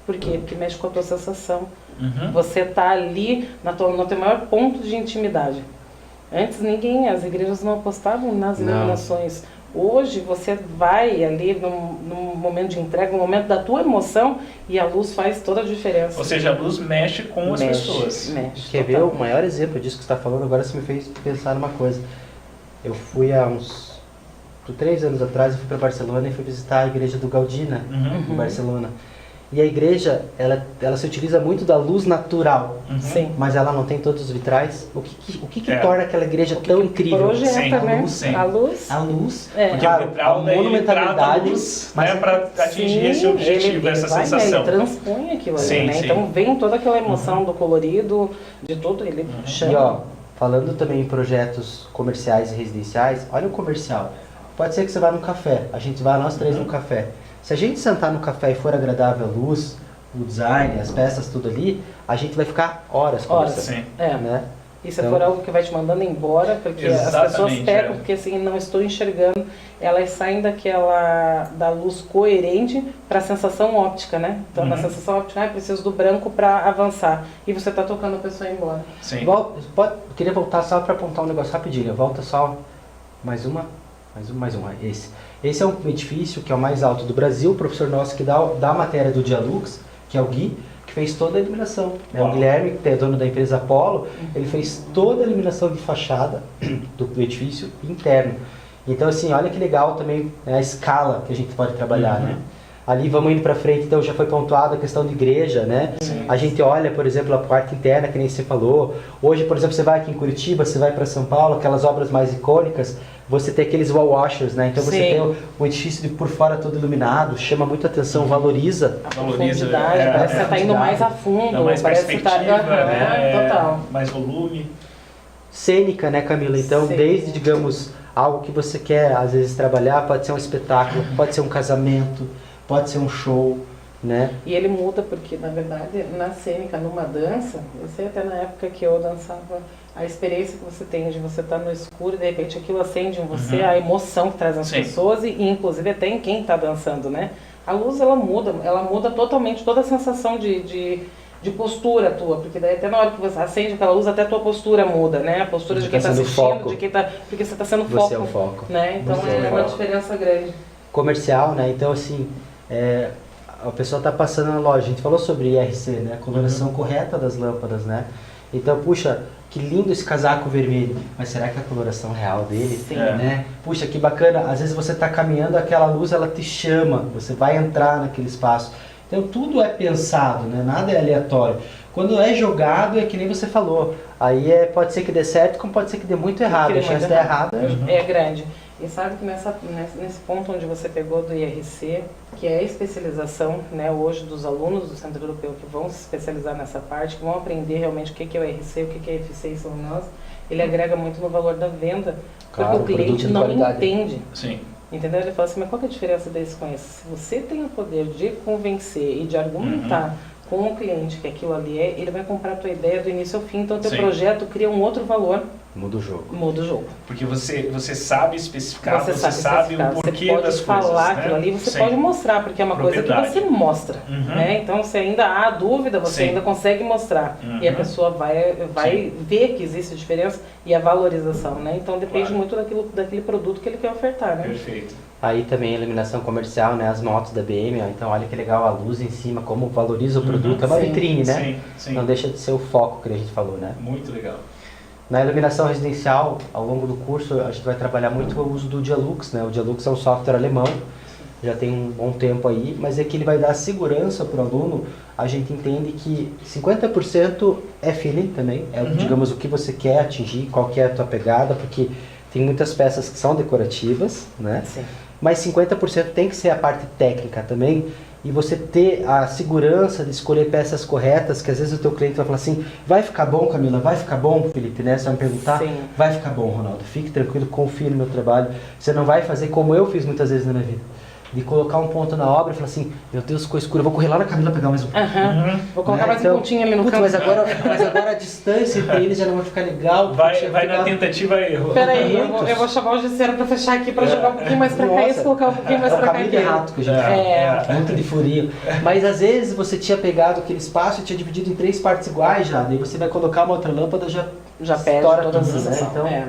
D: Por quê? Porque mexe com a tua sensação.
A: Uhum.
D: Você está ali no teu maior ponto de intimidade. Antes as igrejas não apostavam nas
B: Não.
D: iluminações. Hoje você vai ali num momento de entrega, no momento da tua emoção, e a luz faz toda a diferença.
A: Ou seja, a luz mexe com as pessoas.
D: Mexe.
B: Quer ver
D: total.
B: o maior exemplo disso que você está falando? Agora você me fez pensar numa coisa. Eu fui há uns 3 anos atrás, eu fui para Barcelona e fui visitar a igreja do Gaudí, né? Em Barcelona. E a igreja, ela se utiliza muito da luz natural,
D: Sim.
B: mas ela não tem todos os vitrais. O que
A: É.
B: torna aquela igreja tão incrível?
D: Projeta,
A: Sim,
D: né?
A: sim.
D: A luz.
B: A luz,
D: É.
A: Porque
B: claro,
A: o vitral,
B: a
A: né, ele trata a
B: monumentalidade,
A: luz,
B: mas
A: né, para atingir
D: Sim,
A: esse objetivo,
D: ele
A: essa
D: vai,
A: sensação.
D: Ele transpõe aquilo ali,
A: Sim,
D: né?
A: sim.
D: Então vem toda aquela emoção do colorido, de tudo, ele chama.
B: E ó, falando também em projetos comerciais e residenciais, olha o comercial. Pode ser que você vá num café, a gente vai nós 3 num café. Se a gente sentar no café e for agradável a luz, o design, as peças, tudo ali, a gente vai ficar horas conversando.
A: Sim.
D: É.
B: Né?
D: E se
B: Então-
D: for algo que vai te mandando embora, porque as
A: Exatamente,
D: pessoas pecam,
A: é.
D: porque assim, não estou enxergando, elas saem da luz coerente para a sensação óptica, né? Então na sensação óptica, preciso do branco para avançar. E você está tocando a pessoa embora.
A: Sim.
B: Queria voltar só para apontar um negócio rapidinho. Volta só mais uma. Esse é um edifício que é o mais alto do Brasil. O professor nosso que dá a matéria do Dialux, que é o Gui, que fez toda a iluminação. Né? O Guilherme, que é dono da empresa Apollo, ele fez toda a iluminação de fachada do edifício interno. Então, assim, olha que legal também, né, a escala que a gente pode trabalhar, né? Ali vamos indo para frente, então já foi pontuado a questão de igreja, né? A gente olha, por exemplo, a parte interna, que nem você falou. Hoje, por exemplo, você vai aqui em Curitiba, você vai para São Paulo, aquelas obras mais icônicas, você tem aqueles wall washers, né? Então você
D: Sim.
B: tem o edifício por fora todo iluminado, chama muita atenção, valoriza.
D: A
A: Valoriza,
D: profundidade, parece que você está indo mais a fundo,
A: Dá mais
D: parece que
A: perspectiva,
D: tá,
A: né?
D: total.
A: Mais volume.
B: Cênica, né, Camila? Então,
D: Sim.
B: desde, digamos, algo que você quer, às vezes, trabalhar, pode ser um espetáculo, pode ser um casamento, pode ser um show, né?
D: E ele muda porque, na verdade, na cênica, numa dança, eu sei até na época que eu dançava, a experiência que você tem de você estar no escuro e de repente aquilo acende em você, a emoção que traz nas
A: Sim.
D: pessoas e inclusive até em quem está dançando, né? A luz, ela muda totalmente toda a sensação de postura tua, porque daí até na hora que você acende aquela luz, até a tua postura muda, né? A postura de quem está
B: sendo
D: assistindo,
B: foco.
D: de quem tá, porque você está sendo
B: Você
D: foco,
B: é o foco.
D: né? Então
B: Você é o
D: é uma
B: foco.
D: diferença grande.
B: Comercial, né? Então, assim, a pessoa está passando na loja. A gente falou sobre IRC, né? A coloração correta das lâmpadas, né? Então, puxa, que lindo esse casaco vermelho. Mas será que é a coloração real dele?
D: Sim.
B: Né? Puxa, que bacana. Às vezes você está caminhando, aquela luz, ela te chama. Você vai entrar naquele espaço. Então, tudo é pensado, né? Nada é aleatório. Quando é jogado, é que nem você falou. Aí pode ser que dê certo, como pode ser que dê muito errado. A chance de dar errado
D: é grande. E sabe que nesse ponto onde você pegou do IRC, que é a especialização, né, hoje dos alunos do Centro Europeu que vão se especializar nessa parte, que vão aprender realmente o que é o IRC, o que é eficiência luminosa, ele agrega muito no valor da venda,
B: Claro,
D: porque o cliente
B: produto de
D: não
B: qualidade.
D: entende.
A: Sim.
D: Entendeu? Ele fala assim, mas qual que é a diferença desse com esse? Se você tem o poder de convencer e de argumentar com o cliente que aquilo ali é, ele vai comprar a tua ideia do início ao fim, então o teu
A: Sim.
D: projeto cria um outro valor,
B: Muda o jogo.
D: muda o jogo.
A: Porque você sabe especificar, você sabe
D: especificar,
A: o porquê
D: você pode
A: das
D: falar
A: coisas,
D: aquilo
A: né?
D: ali, você
A: Sim.
D: pode mostrar, porque é uma coisa que
A: Propriedade.
D: você mostra,
A: Uhum.
D: né? Então, se ainda há dúvida, você
A: Sim.
D: ainda consegue mostrar.
A: Uhum.
D: E a pessoa vai ver que existe a diferença e a valorização, né? Então, depende
A: Claro.
D: muito daquele produto que ele quer ofertar, né?
A: Perfeito.
B: Aí também a iluminação comercial, né? As motos da BM, ó, então olha que legal a luz em cima, como valoriza o produto. É uma
D: Sim.
B: vitrine, né?
A: Sim, sim.
B: Não deixa de ser o foco que a gente falou, né?
A: Muito legal.
B: Na iluminação residencial, ao longo do curso, a gente vai trabalhar muito o uso do Dialux, né? O Dialux é um software alemão, já tem um bom tempo aí, mas é que ele vai dar segurança para o aluno. A gente entende que 50% é feeling também, é digamos o que você quer atingir, qual que é a tua pegada, porque tem muitas peças que são decorativas, né?
D: Sim.
B: Mas 50% tem que ser a parte técnica também, e você ter a segurança de escolher peças corretas, que às vezes o teu cliente vai falar assim, vai ficar bom, Camila, vai ficar bom, Felipe, né? Você vai me perguntar,
D: Sim.
B: vai ficar bom, Ronaldo, fique tranquilo, confie no meu trabalho, você não vai fazer como eu fiz muitas vezes na minha vida, de colocar um ponto na obra e falar assim, meu Deus, ficou escuro, eu vou correr lá na Camila pegar mais um ponto.
D: Aham. Vou colocar
B: Né?
D: mais um pontinho ali no
B: putz,
D: canto.
B: mas agora a distância entre eles já não vai ficar legal.
A: Vai na tentativa e erro.
D: Peraí, eu vou chamar o gesseiro pra fechar aqui, pra jogar um pouquinho mais pra cá e
B: Nossa.
D: colocar um pouquinho mais
B: É o
D: pra cá.
B: caminho de
D: aqui.
B: rato que a gente fala. Muito de furinho. Mas às vezes você tinha pegado aquele espaço e tinha dividido em 3 partes iguais já. Daí você vai colocar uma outra lâmpada
D: Já perde
B: estoura
D: toda a
B: tudo, né?
D: sensação.
B: Então,
D: É.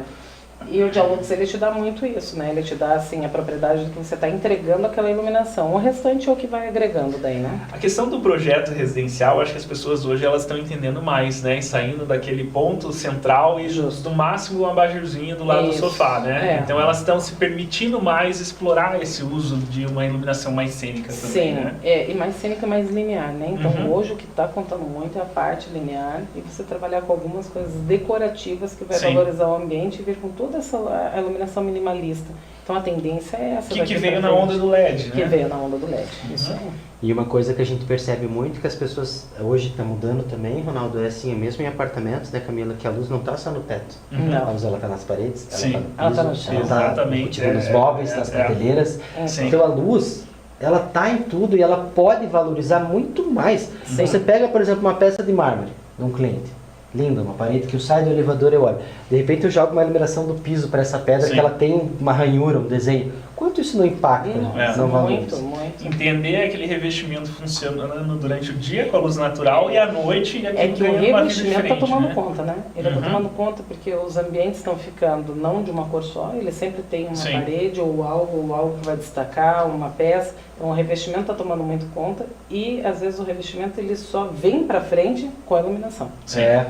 D: E o Dialux, ele te dá muito isso, né? Ele te dá, assim, a propriedade de que você está entregando aquela iluminação. O restante é o que vai agregando daí, né?
A: A questão do projeto residencial, acho que as pessoas hoje elas estão entendendo mais, né? E saindo daquele ponto central e
D: Justo.
A: do máximo um abajurzinho do lado
D: Isso.
A: do sofá, né?
D: É.
A: Então elas estão se permitindo mais explorar esse uso de uma iluminação mais cênica também,
D: Sim,
A: né?
D: e mais cênica, mais linear, né? Então hoje o que está contando muito é a parte linear e você trabalhar com algumas coisas decorativas que vai
A: Sim.
D: valorizar o ambiente e vir com toda essa a iluminação minimalista. Então a tendência é essa.
A: Que
D: daqui
A: veio
D: pra
A: na
D: frente.
A: onda do LED,
D: Que
A: né?
D: veio na onda do LED, isso aí.
B: e uma coisa que a gente percebe muito que as pessoas hoje estão mudando também, Ronaldo, é assim, mesmo em apartamentos, né, Camila, que a luz não está só no teto.
D: Não.
B: A luz ela está nas paredes,
A: Sim.
B: ela está
D: Ela
B: no
D: tá
B: piso,
D: no
B: ela
D: chão.
B: está
A: Exatamente,
B: nos móveis, nas prateleiras.
A: Sim.
B: Então a luz, ela tá em tudo e ela pode valorizar muito mais.
D: Sim.
B: Você pega, por exemplo, uma peça de mármore de um cliente, linda, uma parede que eu saio do elevador e eu olho. De repente eu jogo uma iluminação do piso para essa pedra
A: Sim.
B: que ela tem uma ranhura, um desenho. Quanto isso não impacta?
D: Nossa,
B: Não
D: muito,
B: valoriza?
D: muito.
A: Entender aquele revestimento funcionando durante o dia com a luz natural e à noite e aquilo
D: É que o
A: ganha uma vida
D: revestimento está
A: diferente,
D: tomando
A: né?
D: conta, né? Ele está
A: Uhum.
D: tomando conta porque os ambientes estão ficando não de uma cor só, ele sempre tem uma
A: Sim.
D: parede ou algo que vai destacar, uma peça. Então o revestimento está tomando muito conta e às vezes o revestimento ele só vem para frente com a iluminação.
A: Sim.
B: É.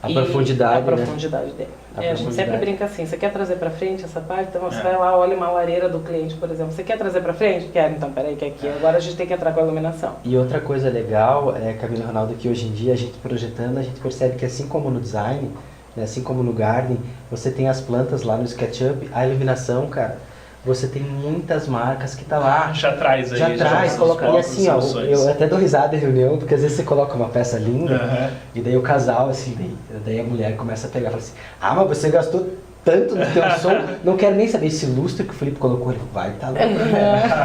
B: A
D: E
B: profundidade,
D: a
B: né?
D: profundidade dele.
B: A
D: A gente
B: profundidade.
D: sempre brinca assim, você quer trazer para frente essa parte? Então você
A: É.
D: vai lá, olha uma lareira do cliente, por exemplo. Você quer trazer para frente? Quero, então peraí que aqui. Agora a gente tem que entrar com a iluminação.
B: E outra coisa legal, Camila e Ronaldo, que hoje em dia a gente projetando, a gente percebe que assim como no design, né, assim como no garden, você tem as plantas lá no SketchUp, a iluminação, cara, você tem muitas marcas que tá lá.
A: Já traz aí.
B: Já traz,
A: os
B: coloca. E
A: blocos,
B: assim, ó,
A: soluções.
B: eu até dou risada em reunião, porque às vezes você coloca uma peça linda,
A: Aham.
B: e daí o casal, assim, daí a mulher começa a pegar e fala assim, ah, mas você gastou tanto no teu som, não quero nem saber esse lustre que o Felipe colocou, ele vai, tá louco.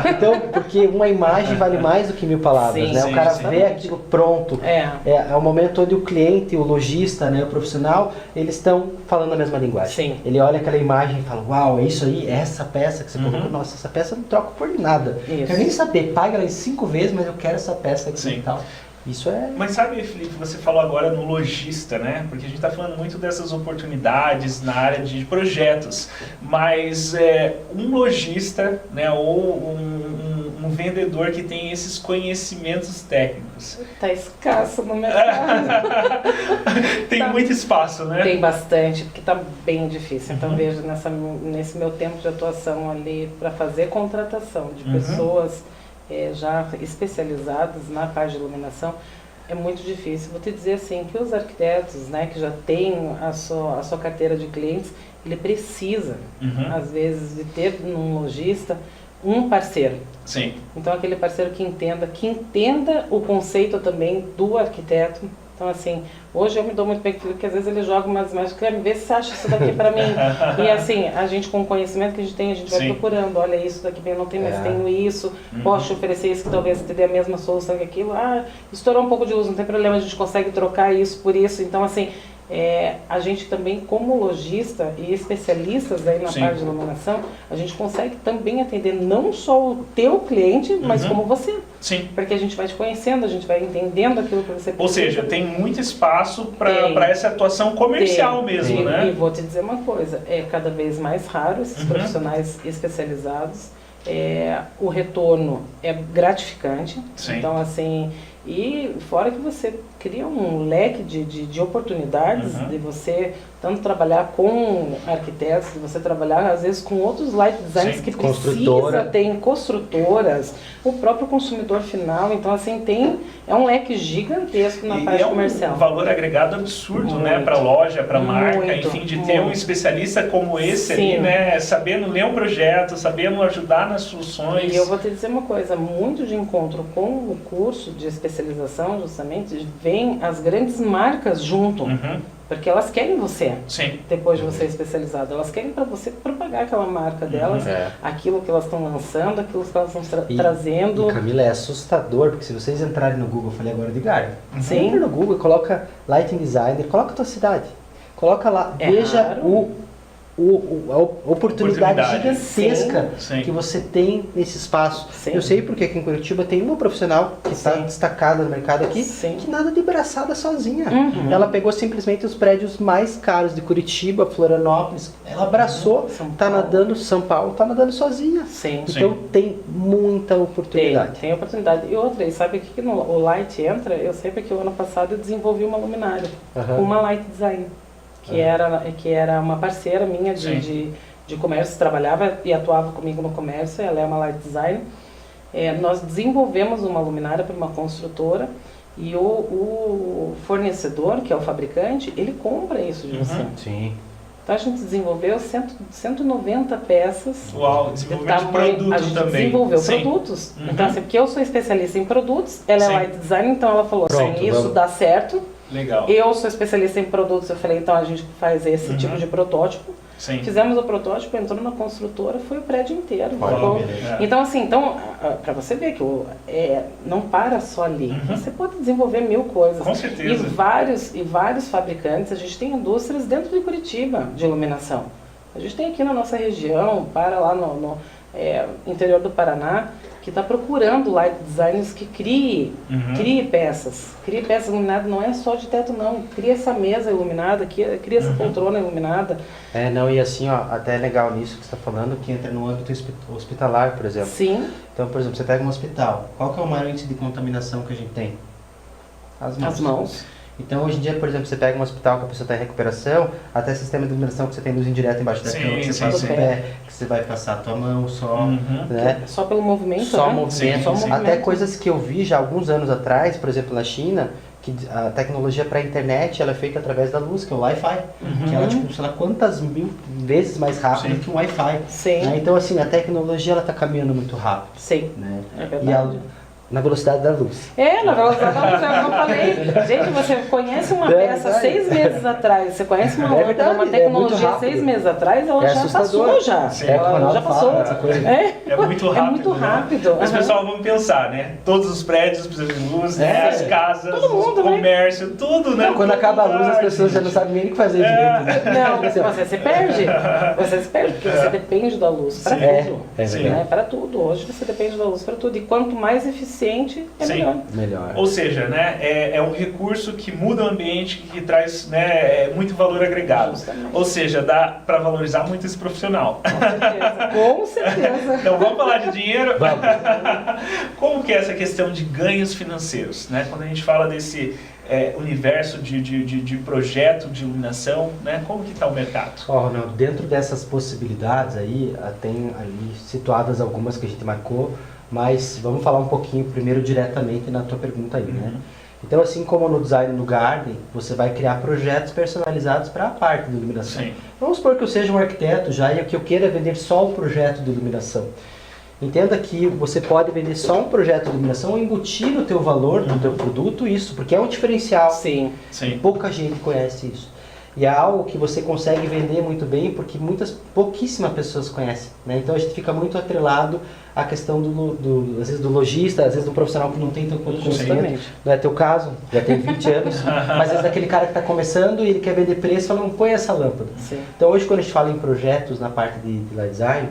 B: Então, porque uma imagem vale mais do que 1000 palavras,
D: Sim,
B: né?
A: sim,
B: O cara
A: sim.
B: vê aquilo pronto. É o momento onde o cliente, o lojista, né, o profissional, eles estão falando a mesma linguagem.
D: Sim.
B: Ele olha aquela imagem e fala, uau, é isso aí, é essa peça que você colocou, nossa, essa peça eu não troco por nada.
D: Isso.
B: Quero nem saber, paga ela em 5 vezes, mas eu quero essa peça aqui
A: Sim.
B: e tal. Isso é...
A: Mas sabe, Felipe, você falou agora no lojista, né? Porque a gente está falando muito dessas oportunidades na área de projetos, mas um lojista, né, ou um vendedor que tem esses conhecimentos técnicos.
D: Tá escasso no mercado.
A: Tem muito espaço, né?
D: Tem bastante, porque tá bem difícil. Então vejo nesse meu tempo de atuação ali para fazer contratação de pessoas já especializadas na parte de iluminação, É muito difícil. Vou te dizer assim, que os arquitetos, né, que já têm a sua carteira de clientes, ele precisa, às vezes, de ter num lojista um parceiro.
A: Sim.
D: Então, aquele parceiro que entenda o conceito também do arquiteto. Então, assim, hoje eu me dou muito bem com o Felipe, porque às vezes ele joga umas imagens, quer ver se você acha isso daqui para mim. E assim, a gente com o conhecimento que a gente tem, a gente vai
A: Sim.
D: procurando, olha, isso daqui bem não tem, mas tenho isso, posso te oferecer isso que talvez te dê a mesma solução que aquilo. Ah, estourou um pouco de luz, não tem problema, a gente consegue trocar isso por isso. Então, assim, a gente também, como lojista e especialistas aí na
A: Sim.
D: parte de iluminação, a gente consegue também atender não só o teu cliente, mas como você.
A: Sim.
D: Porque a gente vai te conhecendo, a gente vai entendendo aquilo que você precisa.
A: Ou seja, tem muito espaço para essa atuação comercial mesmo, né?
D: E vou te dizer uma coisa, é cada vez mais raro esses profissionais especializados, o retorno é gratificante.
A: Sim.
D: Então, assim, e fora que você cria um leque de oportunidades de você tanto trabalhar com arquitetos, de você trabalhar às vezes com outros light designers
A: Sim.
D: que precisa, tem construtoras, o próprio consumidor final. Então, assim, é um leque gigantesco na parte comercial.
A: Um valor agregado absurdo, né, para a loja, para a marca, enfim, de ter um especialista como esse ali, né, sabendo ler um projeto, sabendo ajudar nas soluções.
D: E eu vou te dizer uma coisa, muito de encontro com o curso de especialização, justamente, vem as grandes marcas junto. Porque elas querem você, depois de você especializado. Elas querem para você propagar aquela marca delas, aquilo que elas estão lançando, aquilo que elas estão trazendo.
B: E Camila, é assustador, porque se vocês entrarem no Google, eu falei agora de Garden, entra no Google e coloca Lighting Designer, coloca a tua cidade, coloca lá, veja a oportunidade gigantesca que você tem nesse espaço. Eu sei porque aqui em Curitiba tem uma profissional que está destacada no mercado aqui, que nada de braçada sozinha. Ela pegou simplesmente os prédios mais caros de Curitiba, Florianópolis, ela abraçou, está nadando, São Paulo, está nadando sozinha. Então tem muita oportunidade.
D: Tem oportunidade. E outra, e sabe o que o Light entra? Eu sei porque o ano passado eu desenvolvi uma luminária com uma Light Design. Que era uma parceira minha de comércio, trabalhava e atuava comigo no comércio, ela é uma light designer. Nós desenvolvemos uma luminária para uma construtora e o fornecedor, que é o fabricante, ele compra isso de você. Então a gente desenvolveu 190 peças.
A: Uau, desenvolvimento de produto
D: a gente
A: também.
D: Desenvolveu produtos. Então assim, porque eu sou especialista em produtos, ela é light designer, então ela falou, assim, isso dá certo.
A: Legal.
D: Eu sou especialista em produtos, eu falei, então a gente faz esse tipo de protótipo. Fizemos o protótipo, entrou na construtora, foi o prédio inteiro. Então assim, para você ver que não para só ali. Você pode desenvolver 1000 coisas.
A: Com certeza.
D: E vários fabricantes, a gente tem indústrias dentro de Curitiba de iluminação. A gente tem aqui na nossa região, lá no interior do Paraná, que está procurando light designers que crie peças. Crie peças iluminadas, não é só de teto não. Cria essa mesa iluminada, cria essa poltrona iluminada.
B: E assim, ó, até é legal nisso que você está falando, que entra no âmbito hospitalar, por exemplo. Então, por exemplo, você pega um hospital, qual que é o maior índice de contaminação que a gente tem? As mãos. Então, hoje em dia, por exemplo, você pega um hospital que a pessoa está em recuperação, até sistema de iluminação que você tem luz indireta embaixo da cama, que você passa o pé, que você vai passar a tua mão só, né?
D: Só pelo movimento,
B: só
D: né?
B: movimento. Até coisas que eu vi já alguns anos atrás, por exemplo, na China, que a tecnologia para a internet ela é feita através da luz, que é o Wi-Fi. Que ela, tipo, sei lá quantas 1000 vezes mais rápido que o Wi-Fi. Né? Então, assim, a tecnologia ela está caminhando muito rápido. Né?
D: É verdade.
B: Na velocidade da luz.
D: Na velocidade da luz, eu falei. Gente, você conhece uma peça 6 meses atrás, você conhece uma outra, uma tecnologia 6 meses atrás, ela já passou já. Ela já passou.
A: É muito rápido.
D: É muito rápido.
A: Mas pessoal, vamos pensar, né? Todos os prédios precisam de luz, né? As casas, o comércio, tudo, né?
B: Quando acaba a luz, as pessoas já não sabem nem o que fazer direito. Né?
D: Não, você se perde. Você se perde, porque você depende da luz para tudo. Para tudo. Hoje você depende da luz para tudo. E quanto mais eficiente, melhor.
A: Ou seja, né, é um recurso que muda o ambiente, que traz, né, muito valor agregado.
D: Justamente.
A: Ou seja, dá para valorizar muito esse profissional.
D: Com certeza.
A: Então vamos falar de dinheiro?
B: Vamos.
A: Como que é essa questão de ganhos financeiros? Né? Quando a gente fala desse universo de projeto de iluminação, né? Como que está o mercado?
B: Ronaldo, dentro dessas possibilidades aí, tem ali situadas algumas que a gente marcou, mas vamos falar um pouquinho primeiro diretamente na tua pergunta aí, né? Então, assim como no design no Garden, você vai criar projetos personalizados para a parte de iluminação.
A: Sim.
B: Vamos supor que eu seja um arquiteto já e que eu queira vender só um projeto de iluminação. Entenda que você pode vender só um projeto de iluminação ou embutir no teu valor do teu produto isso, porque é um diferencial.
D: Sim.
A: Sim.
B: Pouca gente conhece isso. E é algo que você consegue vender muito bem porque pouquíssimas pessoas conhecem, né? Então a gente fica muito atrelado à questão às vezes do lojista, às vezes do profissional que não tem tanto conhecimento.
D: Justamente.
B: Não é teu caso, já tem 20 anos, mas às vezes daquele cara que está começando e ele quer vender preço, fala, não põe essa lâmpada.
D: Sim.
B: Então hoje quando a gente fala em projetos na parte de light design,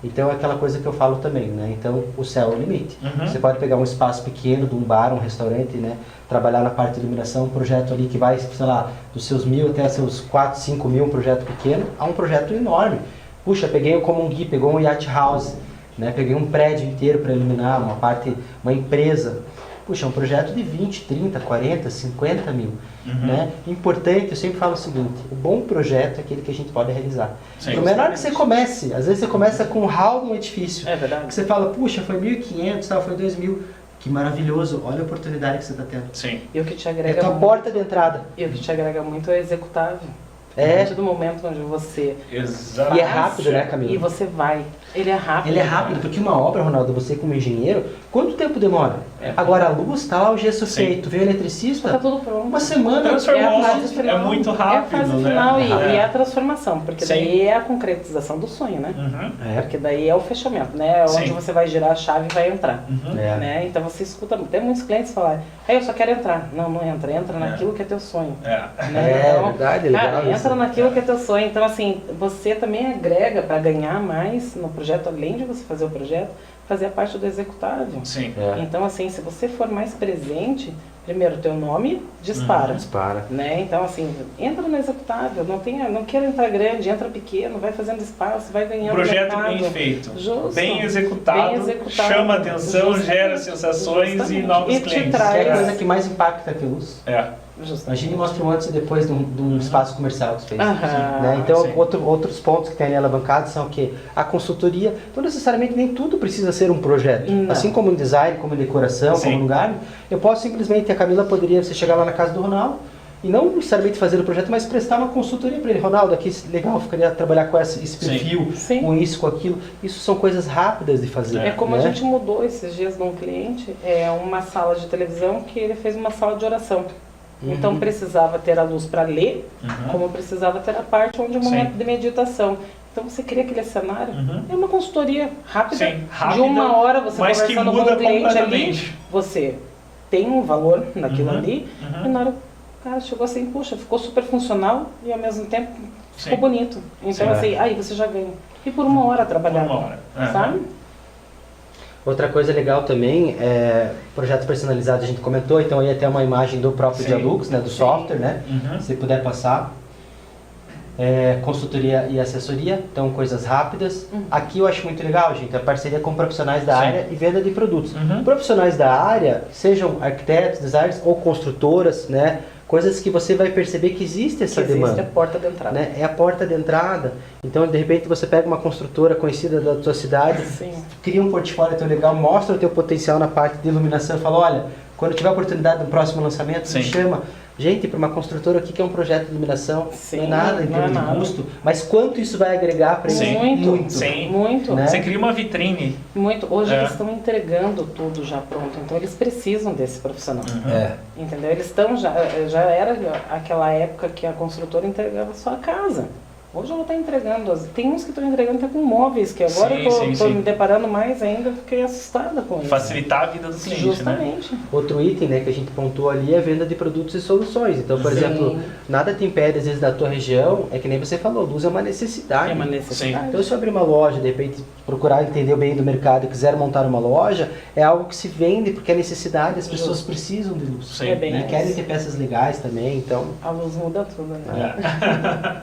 B: então é aquela coisa que eu falo também, né? Então o céu é o limite. Você pode pegar um espaço pequeno de um bar, um restaurante, né? Trabalhar na parte de iluminação, um projeto ali que vai, sei lá, dos seus 1.000 até seus 4, 5 mil, um projeto pequeno, a um projeto enorme. Puxa, peguei como um Gui, pegou um yacht house, né? Peguei um prédio inteiro para iluminar, uma empresa. Puxa, um projeto de 20, 30, 40, 50 mil. Né? Importante, eu sempre falo o seguinte, o bom projeto é aquele que a gente pode realizar.
A: Sim,
B: Por menor que você comece, às vezes você começa com um hall de um edifício.
D: É verdade.
B: Que você fala, puxa, foi 1.500, tal, foi 2.000. Que maravilhoso, olha a oportunidade que você está tendo.
A: Sim.
D: E o que te
B: É
D: agrega
B: a tua
D: muito,
B: porta de entrada.
D: e o que te agrega muito é o executável.
B: É.
D: A partir do momento onde você
A: Exato.
B: E é rápido, né, Camila?
D: e você vai, ele é rápido.
B: Ele é rápido, porque uma obra, Ronaldo, você como engenheiro, quanto tempo demora? Agora a luz, tá lá o gesso
A: Sim.
B: feito, veio o eletricista,
D: Tá tudo pronto.
B: uma semana.
A: Transformou,
D: É a fase final.
A: é muito rápido,
D: É a fase
A: né?
D: final e
A: É.
D: é a transformação, porque
A: Sim.
D: daí é a concretização do sonho, né?
B: É,
D: Porque daí é o fechamento, né? Onde
A: Sim.
D: você vai girar a chave e vai entrar.
B: é.
D: Né? Então você escuta, tem muitos clientes falarem, eu só quero entrar. Não, não entra, entra naquilo que é teu sonho.
A: É.
D: Né?
B: É,
D: Então,
B: verdade, é legal
D: cara,
B: isso.
D: entra naquilo que é teu sonho. Então, assim, você também agrega para ganhar mais no projeto, além de você fazer o projeto, fazer a parte do executável.
A: Sim.
B: É.
D: Então, assim, se você for mais presente, primeiro, teu nome dispara.
B: Dispara.
D: Né? Então, assim, entra no executável, não queira entrar grande, entra pequeno, vai fazendo espaço, vai ganhando
A: Projeto
D: mercado.
A: bem feito,
D: Justo.
A: bem executado,
D: Bem executado.
A: chama atenção,
D: Justamente.
A: gera sensações e
D: Justamente.
A: novos
D: E te
A: clientes.
D: traz-
B: É a coisa que mais impacta que a luz.
A: É.
D: Justamente.
B: Imagine mostra um antes e depois de um espaço comercial que você fez.
D: Aham.
B: Né? Então,
A: Sim.
B: outros pontos que tem ali alavancados são o quê? A consultoria. Não necessariamente nem tudo precisa ser um projeto.
D: Não.
B: Assim como em design, como em decoração,
A: Sim.
B: como em lugar, eu posso simplesmente, a Camila poderia, você chegar lá na casa do Ronaldo, e não necessariamente fazer o projeto, mas prestar uma consultoria para ele. Ronaldo, aqui legal, ficaria trabalhar com esse
A: Sim.
B: perfil,
D: Sim.
B: com isso, com aquilo. Isso são coisas rápidas de fazer.
D: É como
B: né?
D: a gente mudou esses dias de um cliente, uma sala de televisão que ele fez uma sala de oração. Então precisava ter a luz para ler, como precisava ter a parte onde é o
A: Sim.
D: momento de meditação. Então você cria aquele cenário, é uma consultoria rápida,
A: Sim, rápida,
D: de uma hora você
A: mas que
D: conversando com
A: muda
D: o cliente ali,
A: completamente.
D: você tem um valor naquilo ali,
A: Uhum.
D: e na hora o cara chegou assim, puxa, ficou super funcional e ao mesmo tempo ficou
A: Sim.
D: bonito. Então
B: Sim.
D: assim, aí você já ganha. E por uma hora trabalhada,
A: Uma hora.
D: sabe?
B: Outra coisa legal também é projetos personalizados, a gente comentou, então aí até uma imagem do próprio
A: Sim.
B: Dialux, né, do software, né? Se puder passar. Consultoria e assessoria, então coisas rápidas. Aqui eu acho muito legal, gente, a parceria com profissionais da
A: Sim.
B: área e venda de produtos.
A: Uhum.
B: Profissionais da área, sejam arquitetos, designers ou construtoras, né? Coisas que você vai perceber que existe essa
D: Que existe
B: demanda.
D: a porta de entrada.
B: Né? É a porta de entrada. Então, de repente, você pega uma construtora conhecida da tua cidade,
D: Sim.
B: cria um portfólio teu legal, mostra o teu potencial na parte de iluminação e fala, olha, quando tiver oportunidade no próximo lançamento,
A: Sim.
B: me chama. Gente, para uma construtora aqui que é um projeto de iluminação,
D: Sim,
B: não é nada em
D: não é
B: termos de
D: nada.
B: custo, mas quanto isso vai agregar para
A: Sim.
B: eles?
D: Muito.
A: Sim.
D: Muito.
B: Né?
A: Você cria uma vitrine.
D: Muito. Hoje
A: É.
D: eles estão entregando tudo já pronto, então eles precisam desse profissional.
B: É.
D: Entendeu? Eles estão já era aquela época que a construtora entregava só a casa. Hoje ela está entregando, tem uns que estão entregando até com móveis, que agora
A: Sim,
D: eu
A: sim,
D: estou
A: sim.
D: me deparando mais ainda, fiquei assustada com isso.
A: Facilitar a vida do cliente, né?
D: Justamente.
B: Outro item, né, que a gente pontuou ali é a venda de produtos e soluções. Então, por
D: Sim.
B: exemplo, nada te impede, às vezes, da tua região, é que nem você falou, luz é uma necessidade.
D: É uma necessidade.
B: Então, se eu abrir uma loja, de repente, procurar entender bem do mercado e quiser montar uma loja, é algo que se vende porque é necessidade, as pessoas
D: Justo.
B: precisam de luz.
A: Sim.
D: É bem
B: Né?
D: isso.
B: Querem ter peças legais também, então...
D: A luz muda tudo, né?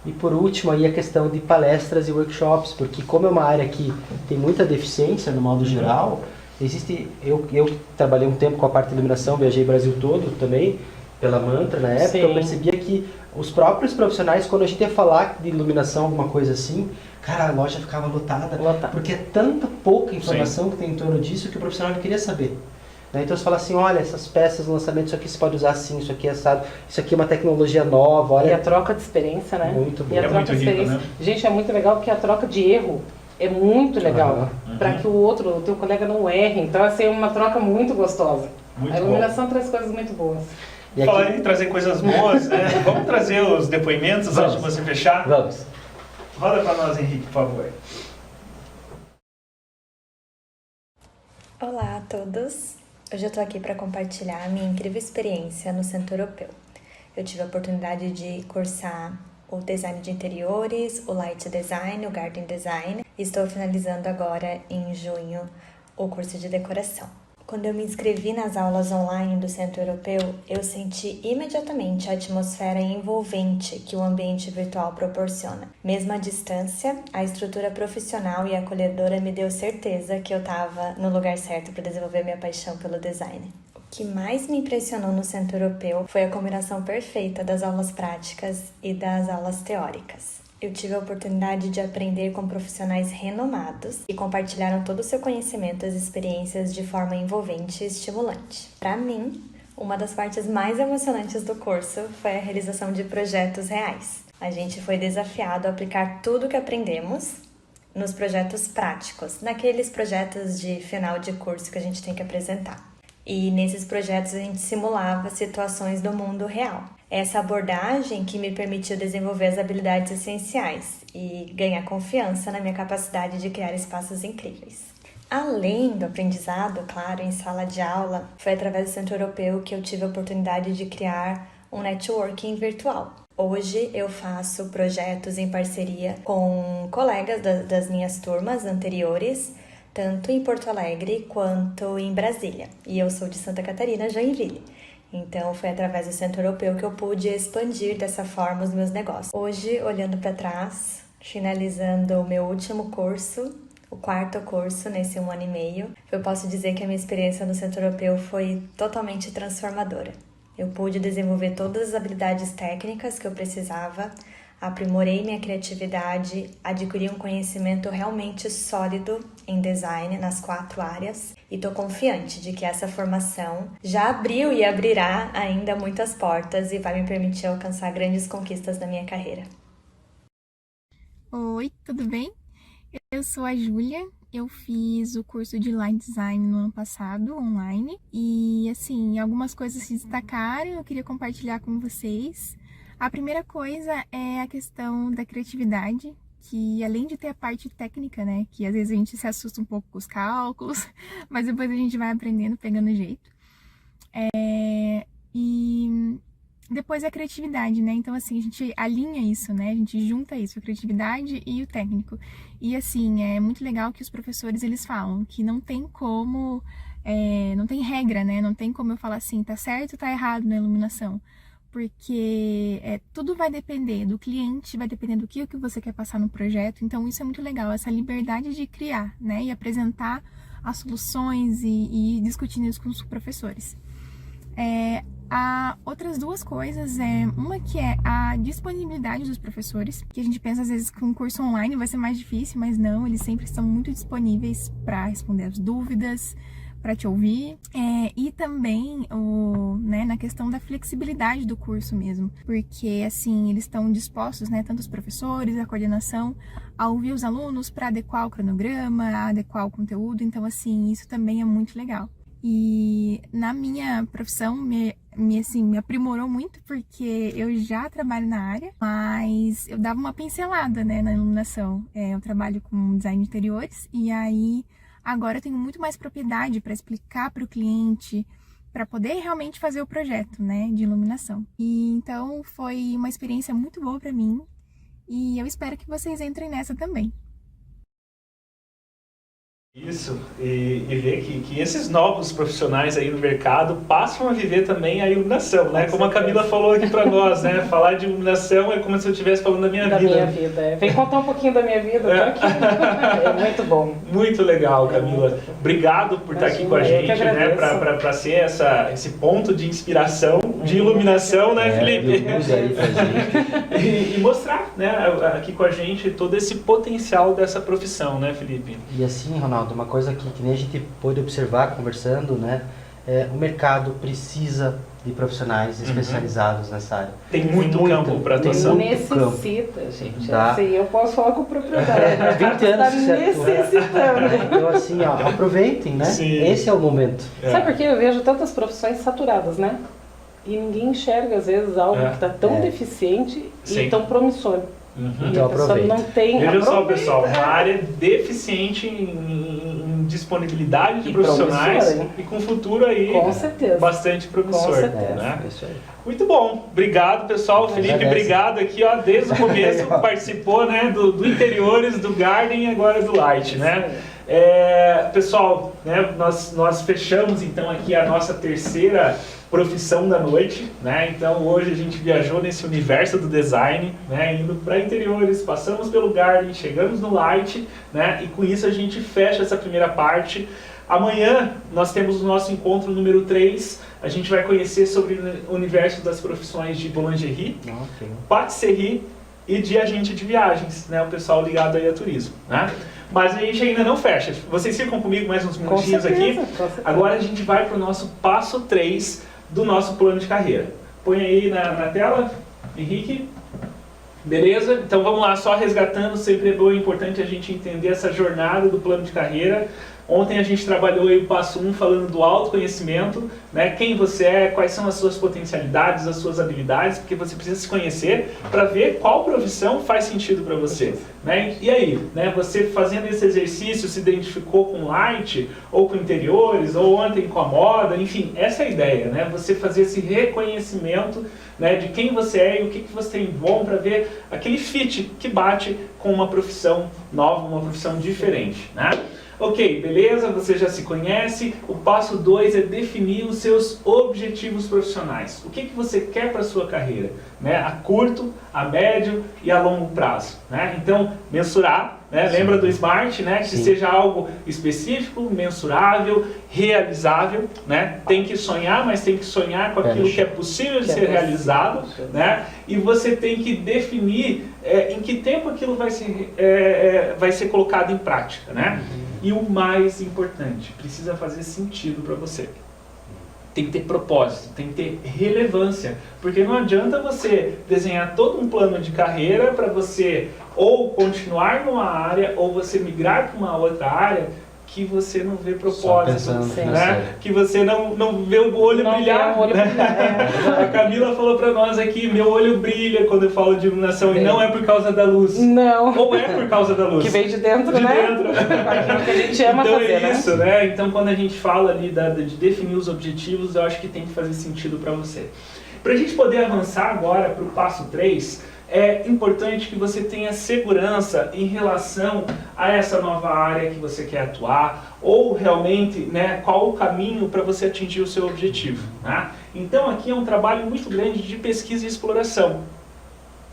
B: E por último, aí a questão de palestras e workshops, porque como é uma área que tem muita deficiência, no modo geral, existe... Eu trabalhei um tempo com a parte de iluminação, viajei o Brasil todo também, pela Mantra na época,
D: Sim.
B: eu percebia que os próprios profissionais, quando a gente ia falar de iluminação, alguma coisa assim, cara, a loja ficava lotada,
D: Lotada.
B: porque é tanta pouca informação que tem em torno disso que o profissional não queria saber. Né? Então você fala assim, olha, essas peças, lançamento, isso aqui você pode usar assim, isso aqui é assado, isso aqui é uma tecnologia nova, olha.
D: E a troca de experiência, né?
B: Muito bom.
D: E a
A: É
D: troca
A: muito
D: de
A: rico,
D: experiência.
A: né?
D: Gente, é muito legal porque a troca de erro é muito legal. Para que o teu colega não erre. Então, assim, é uma troca muito gostosa.
A: Muito
D: a iluminação traz coisas muito boas.
B: E aqui...
A: Falar em trazer coisas boas, né? Vamos trazer os depoimentos antes de você fechar?
B: Vamos.
A: Roda para nós, Henrique, por favor.
E: Olá a todos! Hoje eu estou aqui para compartilhar a minha incrível experiência no Centro Europeu. Eu tive a oportunidade de cursar o design de interiores, o light design, o garden design e estou finalizando agora em junho o curso de decoração. Quando eu me inscrevi nas aulas online do Centro Europeu, eu senti imediatamente a atmosfera envolvente que o ambiente virtual proporciona. Mesmo à distância, a estrutura profissional e acolhedora me deu certeza que eu estava no lugar certo para desenvolver minha paixão pelo design. O que mais me impressionou no Centro Europeu foi a combinação perfeita das aulas práticas e das aulas teóricas. Eu tive a oportunidade de aprender com profissionais renomados que compartilharam todo o seu conhecimento e as experiências de forma envolvente e estimulante. Para mim, uma das partes mais emocionantes do curso foi a realização de projetos reais. A gente foi desafiado a aplicar tudo o que aprendemos nos projetos práticos, naqueles projetos de final de curso que a gente tem que apresentar. E nesses projetos a gente simulava situações do mundo real. Essa abordagem que me permitiu desenvolver as habilidades essenciais e ganhar confiança na minha capacidade de criar espaços incríveis. Além do aprendizado, claro, em sala de aula, foi através do Centro Europeu que eu tive a oportunidade de criar um networking virtual. Hoje eu faço projetos em parceria com colegas das minhas turmas anteriores, tanto em Porto Alegre quanto em Brasília. E eu sou de Santa Catarina, Joinville. Então, foi através do Centro Europeu que eu pude expandir dessa forma os meus negócios. Hoje, olhando para trás, finalizando o meu último curso, o 4º curso nesse 1 ano e meio, eu posso dizer que a minha experiência no Centro Europeu foi totalmente transformadora. Eu pude desenvolver todas as habilidades técnicas que eu precisava, aprimorei minha criatividade, adquiri um conhecimento realmente sólido em design nas 4 áreas e estou confiante de que essa formação já abriu e abrirá ainda muitas portas e vai me permitir alcançar grandes conquistas na minha carreira.
F: Oi, tudo bem? Eu sou a Júlia, eu fiz o curso de Light Design no ano passado, online, e assim, algumas coisas se destacaram, eu queria compartilhar com vocês. A primeira coisa é a questão da criatividade, que além de ter a parte técnica, né, que às vezes a gente se assusta um pouco com os cálculos, mas depois a gente vai aprendendo, pegando jeito. E depois a criatividade, né, então assim, a gente alinha isso, né, a gente junta isso, a criatividade e o técnico. E assim, é muito legal que os professores, eles falam que não tem como, não tem regra, né, não tem como eu falar assim, tá certo ou tá errado na iluminação. Porque tudo vai depender do cliente, vai depender do que você quer passar no projeto. Então isso é muito legal, essa liberdade de criar, né? E apresentar as soluções e discutindo isso com os professores. Outras duas coisas, uma que é a disponibilidade dos professores, que a gente pensa às vezes que um curso online vai ser mais difícil, mas não, eles sempre estão muito disponíveis para responder as dúvidas, para te ouvir, e também né, na questão da flexibilidade do curso mesmo, porque assim, eles estão dispostos, né, tanto os professores, a coordenação, a ouvir os alunos para adequar o cronograma, adequar o conteúdo, então assim, isso também é muito legal. E na minha profissão me aprimorou muito, porque eu já trabalho na área, mas eu dava uma pincelada, né, na iluminação. Eu trabalho com design de interiores, e aí agora eu tenho muito mais propriedade para explicar para o cliente, para poder realmente fazer o projeto, né, de iluminação. E então foi uma experiência muito boa para mim e eu espero que vocês entrem nessa também.
A: Isso, e ver que esses novos profissionais aí no mercado passam a viver também a iluminação, né? Como a Camila falou aqui para nós, né? Falar de iluminação é como se eu estivesse falando da minha vida.
D: Da minha vida. Vem contar um pouquinho da minha vida, tô aqui. É muito bom.
A: Muito legal, Camila. Obrigado por estar aqui com a gente, né? Para ser esse ponto de inspiração, de iluminação, né, Felipe? E mostrar, né, aqui com a gente todo esse potencial dessa profissão, né, Felipe?
B: E assim, Ronaldo, uma coisa que nem a gente pôde observar conversando, né, o mercado precisa de profissionais especializados nessa área.
A: Tem muito campo para atuação.
D: Necessita, gente.
B: Tá.
D: Assim, eu posso falar com propriedade.
B: 20 anos
D: Está
B: que você atua.
D: necessitando.
B: Então, assim, ó, aproveitem, né?
A: Sim.
B: Esse é o momento.
D: Sabe por quê? Eu vejo tantas profissões saturadas, né? E ninguém enxerga, às vezes, algo que está tão deficiente
A: Sim.
D: e tão promissor.
A: Uhum.
D: E
B: Então
D: a pessoa
B: aproveita.
D: não tem...
A: Veja só,
D: aproveita.
A: pessoal, uma área deficiente em disponibilidade de
D: E
A: profissionais
D: promissora, hein?
A: e com futuro aí
D: Com certeza.
A: bastante promissor.
D: Com certeza.
A: Né?
B: É isso aí.
A: Muito bom, obrigado pessoal. Felipe,
B: Agradece.
A: obrigado aqui, ó, desde o começo participou, né, do interiores, do Garden e agora do Light, né? Pessoal, né, nós fechamos então aqui a nossa terceira profissão da noite, né? Então hoje a gente viajou nesse universo do design, né? Indo para interiores, passamos pelo Garden, chegamos no Light, né? E com isso a gente fecha essa primeira parte. Amanhã nós temos o nosso encontro número 3. A gente vai conhecer sobre o universo das profissões de boulangerie,
B: Ok.
A: patisserie e de agente de viagens, né? O pessoal ligado aí a turismo, né? Mas a gente ainda não fecha. Vocês ficam comigo mais uns
D: Com
A: minutinhos
D: certeza,
A: aqui?
D: com certeza.
A: Agora a gente vai para o nosso passo 3 do nosso plano de carreira. Põe aí na tela, Henrique. Beleza? Então vamos lá, só resgatando, sempre é bom e importante a gente entender essa jornada do plano de carreira. Ontem a gente trabalhou aí o passo 1 falando do autoconhecimento, né? Quem você é, quais são as suas potencialidades, as suas habilidades, porque você precisa se conhecer para ver qual profissão faz sentido para você, né? E aí, né? Você fazendo esse exercício se identificou com light ou com interiores ou ontem com a moda, enfim, essa é a ideia, né? Você fazer esse reconhecimento, né, de quem você é e o que você tem de bom para ver aquele fit que bate com uma profissão nova, uma profissão diferente, né? Ok, beleza, você já se conhece. O passo 2 é definir os seus objetivos profissionais. O que você quer para a sua carreira, né? A curto, a médio e a longo prazo, né? Então, mensurar, né? Lembra do SMART, né? Que
B: Sim.
A: seja algo específico, mensurável, realizável, né? Tem que sonhar, mas tem que sonhar com aquilo que é possível de ser realizado, né? E você tem que definir em que tempo aquilo vai ser colocado em prática, né? E o mais importante, precisa fazer sentido para você. Tem que ter propósito, tem que ter relevância, porque não adianta você desenhar todo um plano de carreira para você ou continuar numa área ou você migrar para uma outra área que você não vê propósito, né? Que você não vê o olho brilhar. A Camila falou para nós aqui, meu olho brilha quando eu falo de iluminação e não é por causa da luz.
D: Não.
A: Ou é por causa da luz.
D: Que vem de dentro,
A: de
D: né?
A: dentro.
D: Aquilo que a gente ama
A: então
D: fazer,
A: é isso, né? Então quando a gente fala ali de definir os objetivos, eu acho que tem que fazer sentido para você. Para a gente poder avançar agora para o passo 3, é importante que você tenha segurança em relação a essa nova área que você quer atuar ou realmente, né, qual o caminho para você atingir o seu objetivo, né? Então aqui é um trabalho muito grande de pesquisa e exploração.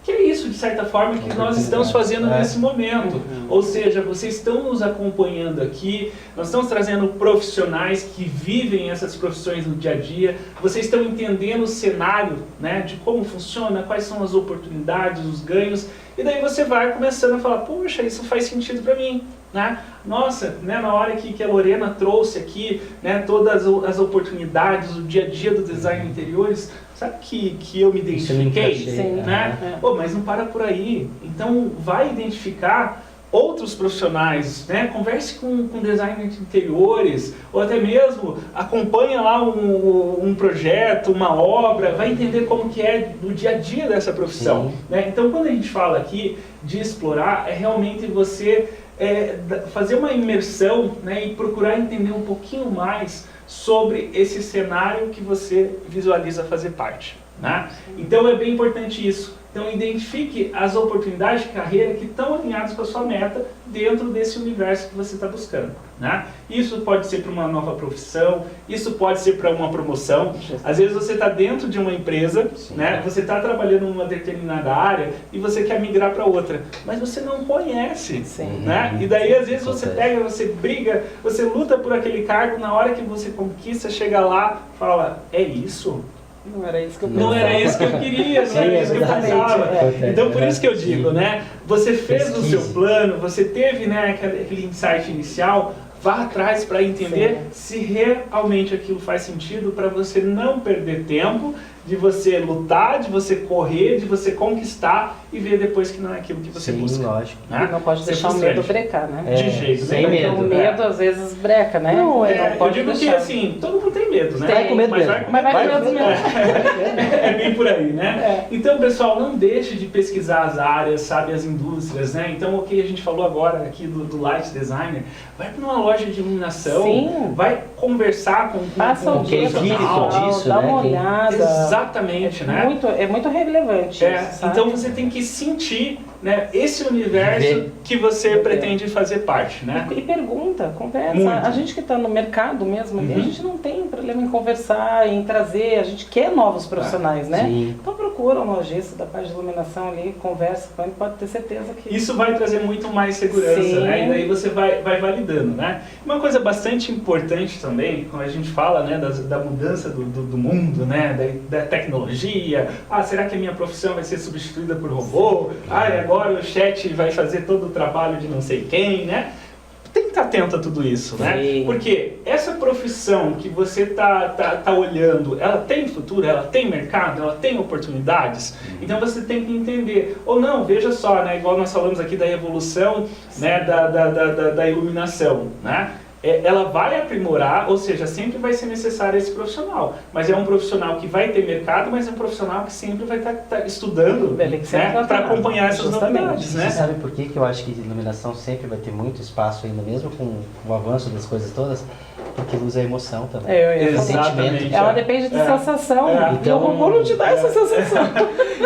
A: Que é isso, de certa forma, que nós estamos fazendo nesse momento. Ou seja, vocês estão nos acompanhando aqui, nós estamos trazendo profissionais que vivem essas profissões no dia a dia, vocês estão entendendo o cenário, né, de como funciona, quais são as oportunidades, os ganhos, e daí você vai começando a falar, poxa, isso faz sentido para mim, né? Nossa, né, na hora que a Lorena trouxe aqui, né, todas as oportunidades, o dia a dia do design de interiores, sabe que eu me identifiquei?
D: Sim.
A: Né? Pô, mas não para por aí. Então vai identificar outros profissionais, né? Converse com designers de interiores, ou até mesmo acompanha lá um projeto, uma obra, vai entender como que é no dia a dia dessa profissão, né? Então quando a gente fala aqui de explorar, é realmente você fazer uma imersão, né, e procurar entender um pouquinho mais sobre esse cenário que você visualiza fazer parte, né? Então é bem importante isso. Então identifique as oportunidades de carreira que estão alinhadas com a sua meta dentro desse universo que você está buscando, né? Isso pode ser para uma nova profissão, isso pode ser para uma promoção. Às vezes você está dentro de uma empresa, né? Você está trabalhando em uma determinada área e você quer migrar para outra, mas você não conhece, né? E daí às vezes você pega, você briga, você luta por aquele cargo, na hora que você conquista, chega lá, fala, é isso?
D: Não era isso que eu pensava.
A: Não era isso que eu queria, não era isso que eu pensava. Então por isso que eu digo, né? Você fez o seu plano, você teve, né, aquele insight inicial, vá atrás para entender se realmente aquilo faz sentido, para você não perder tempo, de você lutar, de você correr, de você conquistar e ver depois que não é aquilo que você busca.
B: Lógico.
A: Né?
D: Não pode deixar o medo brecar, né?
A: De jeito
B: sem
A: nenhum.
B: medo.
D: O medo às vezes breca, né?
A: Não,
D: Não
A: eu
D: pode
A: digo
D: deixar.
A: que assim, todo mundo tem medo, né?
B: Vai com medo
A: Mas
B: mesmo.
A: vai com
D: Mas
A: medo
D: vai com
A: mesmo.
D: medo mesmo.
A: É bem por aí, né? Então, pessoal, não deixe de pesquisar as áreas, sabe, as indústrias, né? Então, o que a gente falou agora aqui do Light Designer, vai para uma loja de iluminação,
D: Sim.
A: vai conversar com
D: Passa o dia
B: quem vive disso,
D: dá
B: né?
D: uma
B: Quem-
D: olhada.
A: Exatamente, né?
D: É muito relevante isso, sabe?
A: Então você tem que sentir, né, esse universo
B: Viver.
A: que você pretende fazer parte, né?
D: E pergunta, conversa.
A: Muito.
D: A gente que está no mercado mesmo, ali,
A: Uhum.
D: a gente não tem problema em conversar, em trazer, a gente quer novos profissionais, né?
B: Sim.
D: Então procura um lojista da parte de iluminação ali, conversa com ele, pode ter certeza que...
A: Isso vai trazer muito mais segurança,
D: Sim.
A: né? E daí você vai validando, né? Uma coisa bastante importante também, quando a gente fala, né, da mudança do mundo, né, da tecnologia. Ah, será que a minha profissão vai ser substituída por robô? Ah, e agora o chat vai fazer todo o trabalho de não sei quem, né? Tem que estar atento a tudo isso, né?
D: Sim.
A: Porque essa profissão que você tá olhando, ela tem futuro, ela tem mercado, ela tem oportunidades. Então você tem que entender. Ou não, veja só, né? Igual nós falamos aqui da evolução, né, da iluminação, né? Ela vai aprimorar, ou seja, sempre vai ser necessário esse profissional. Mas é um profissional que vai ter mercado, mas é um profissional que sempre vai estar estudando,
D: Ele que sempre
A: né,
D: vai
A: para
D: estar,
A: acompanhar essas
D: justamente.
A: novidades,
B: Você
A: né?
B: sabe por que eu acho que iluminação sempre vai ter muito espaço ainda, mesmo com o avanço das coisas todas? Porque luz é emoção também.
D: Eu ia falar.
A: Exatamente.
D: Ela depende de sensação.
B: Então-
D: E o robô não te dá essa sensação.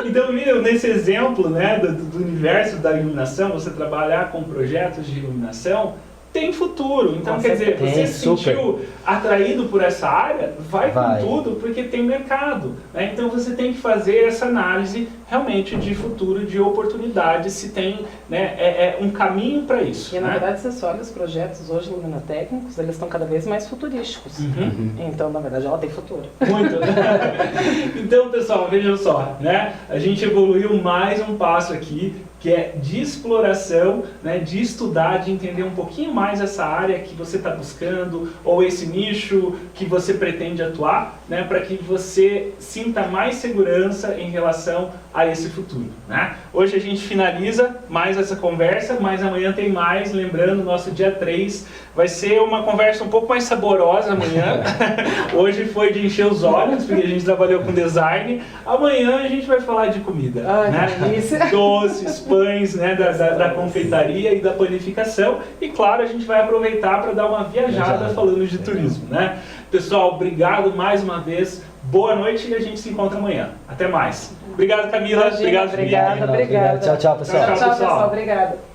A: Então, Miriam, nesse exemplo, né, do universo da iluminação, você trabalhar com projetos de iluminação, tem futuro. Então,
D: Com
A: quer dizer,
B: certeza.
A: você
B: Tem,
A: se sentiu atraído por essa área, vai
B: Vai.
A: com tudo, porque tem mercado, né? Então, você tem que fazer essa análise realmente de futuro, de oportunidade, se tem, né, um caminho para isso.
D: E na
A: né?
D: verdade, você só olha os projetos hoje luminotécnicos, eles estão cada vez mais futurísticos.
A: Uhum.
D: Então, na verdade, ela tem futuro.
A: Muito. Então, pessoal, vejam só, né? A gente evoluiu mais um passo aqui, que é de exploração, né? De estudar, de entender um pouquinho mais essa área que você está buscando, ou esse nicho que você pretende atuar, né? Para que você sinta mais segurança em relação a esse futuro, né? Hoje a gente finaliza mais essa conversa, mas amanhã tem mais. Lembrando, nosso dia 3 vai ser uma conversa um pouco mais saborosa amanhã. Hoje foi de encher os olhos, porque a gente trabalhou com design. Amanhã a gente vai falar de comida,
D: Ai,
A: né?
D: que delícia.
A: Doces, pães, né? Da confeitaria e da panificação. E claro, a gente vai aproveitar para dar uma viajada falando de turismo, né? Pessoal, obrigado mais uma vez. Boa noite e a gente se encontra amanhã. Até mais. Obrigado, Camila.
D: Imagina,
A: Obrigado, Miriam.
D: obrigada.
B: Tchau, tchau, pessoal.
A: Tchau,
D: Tchau,
A: pessoal.
D: pessoal. Obrigada.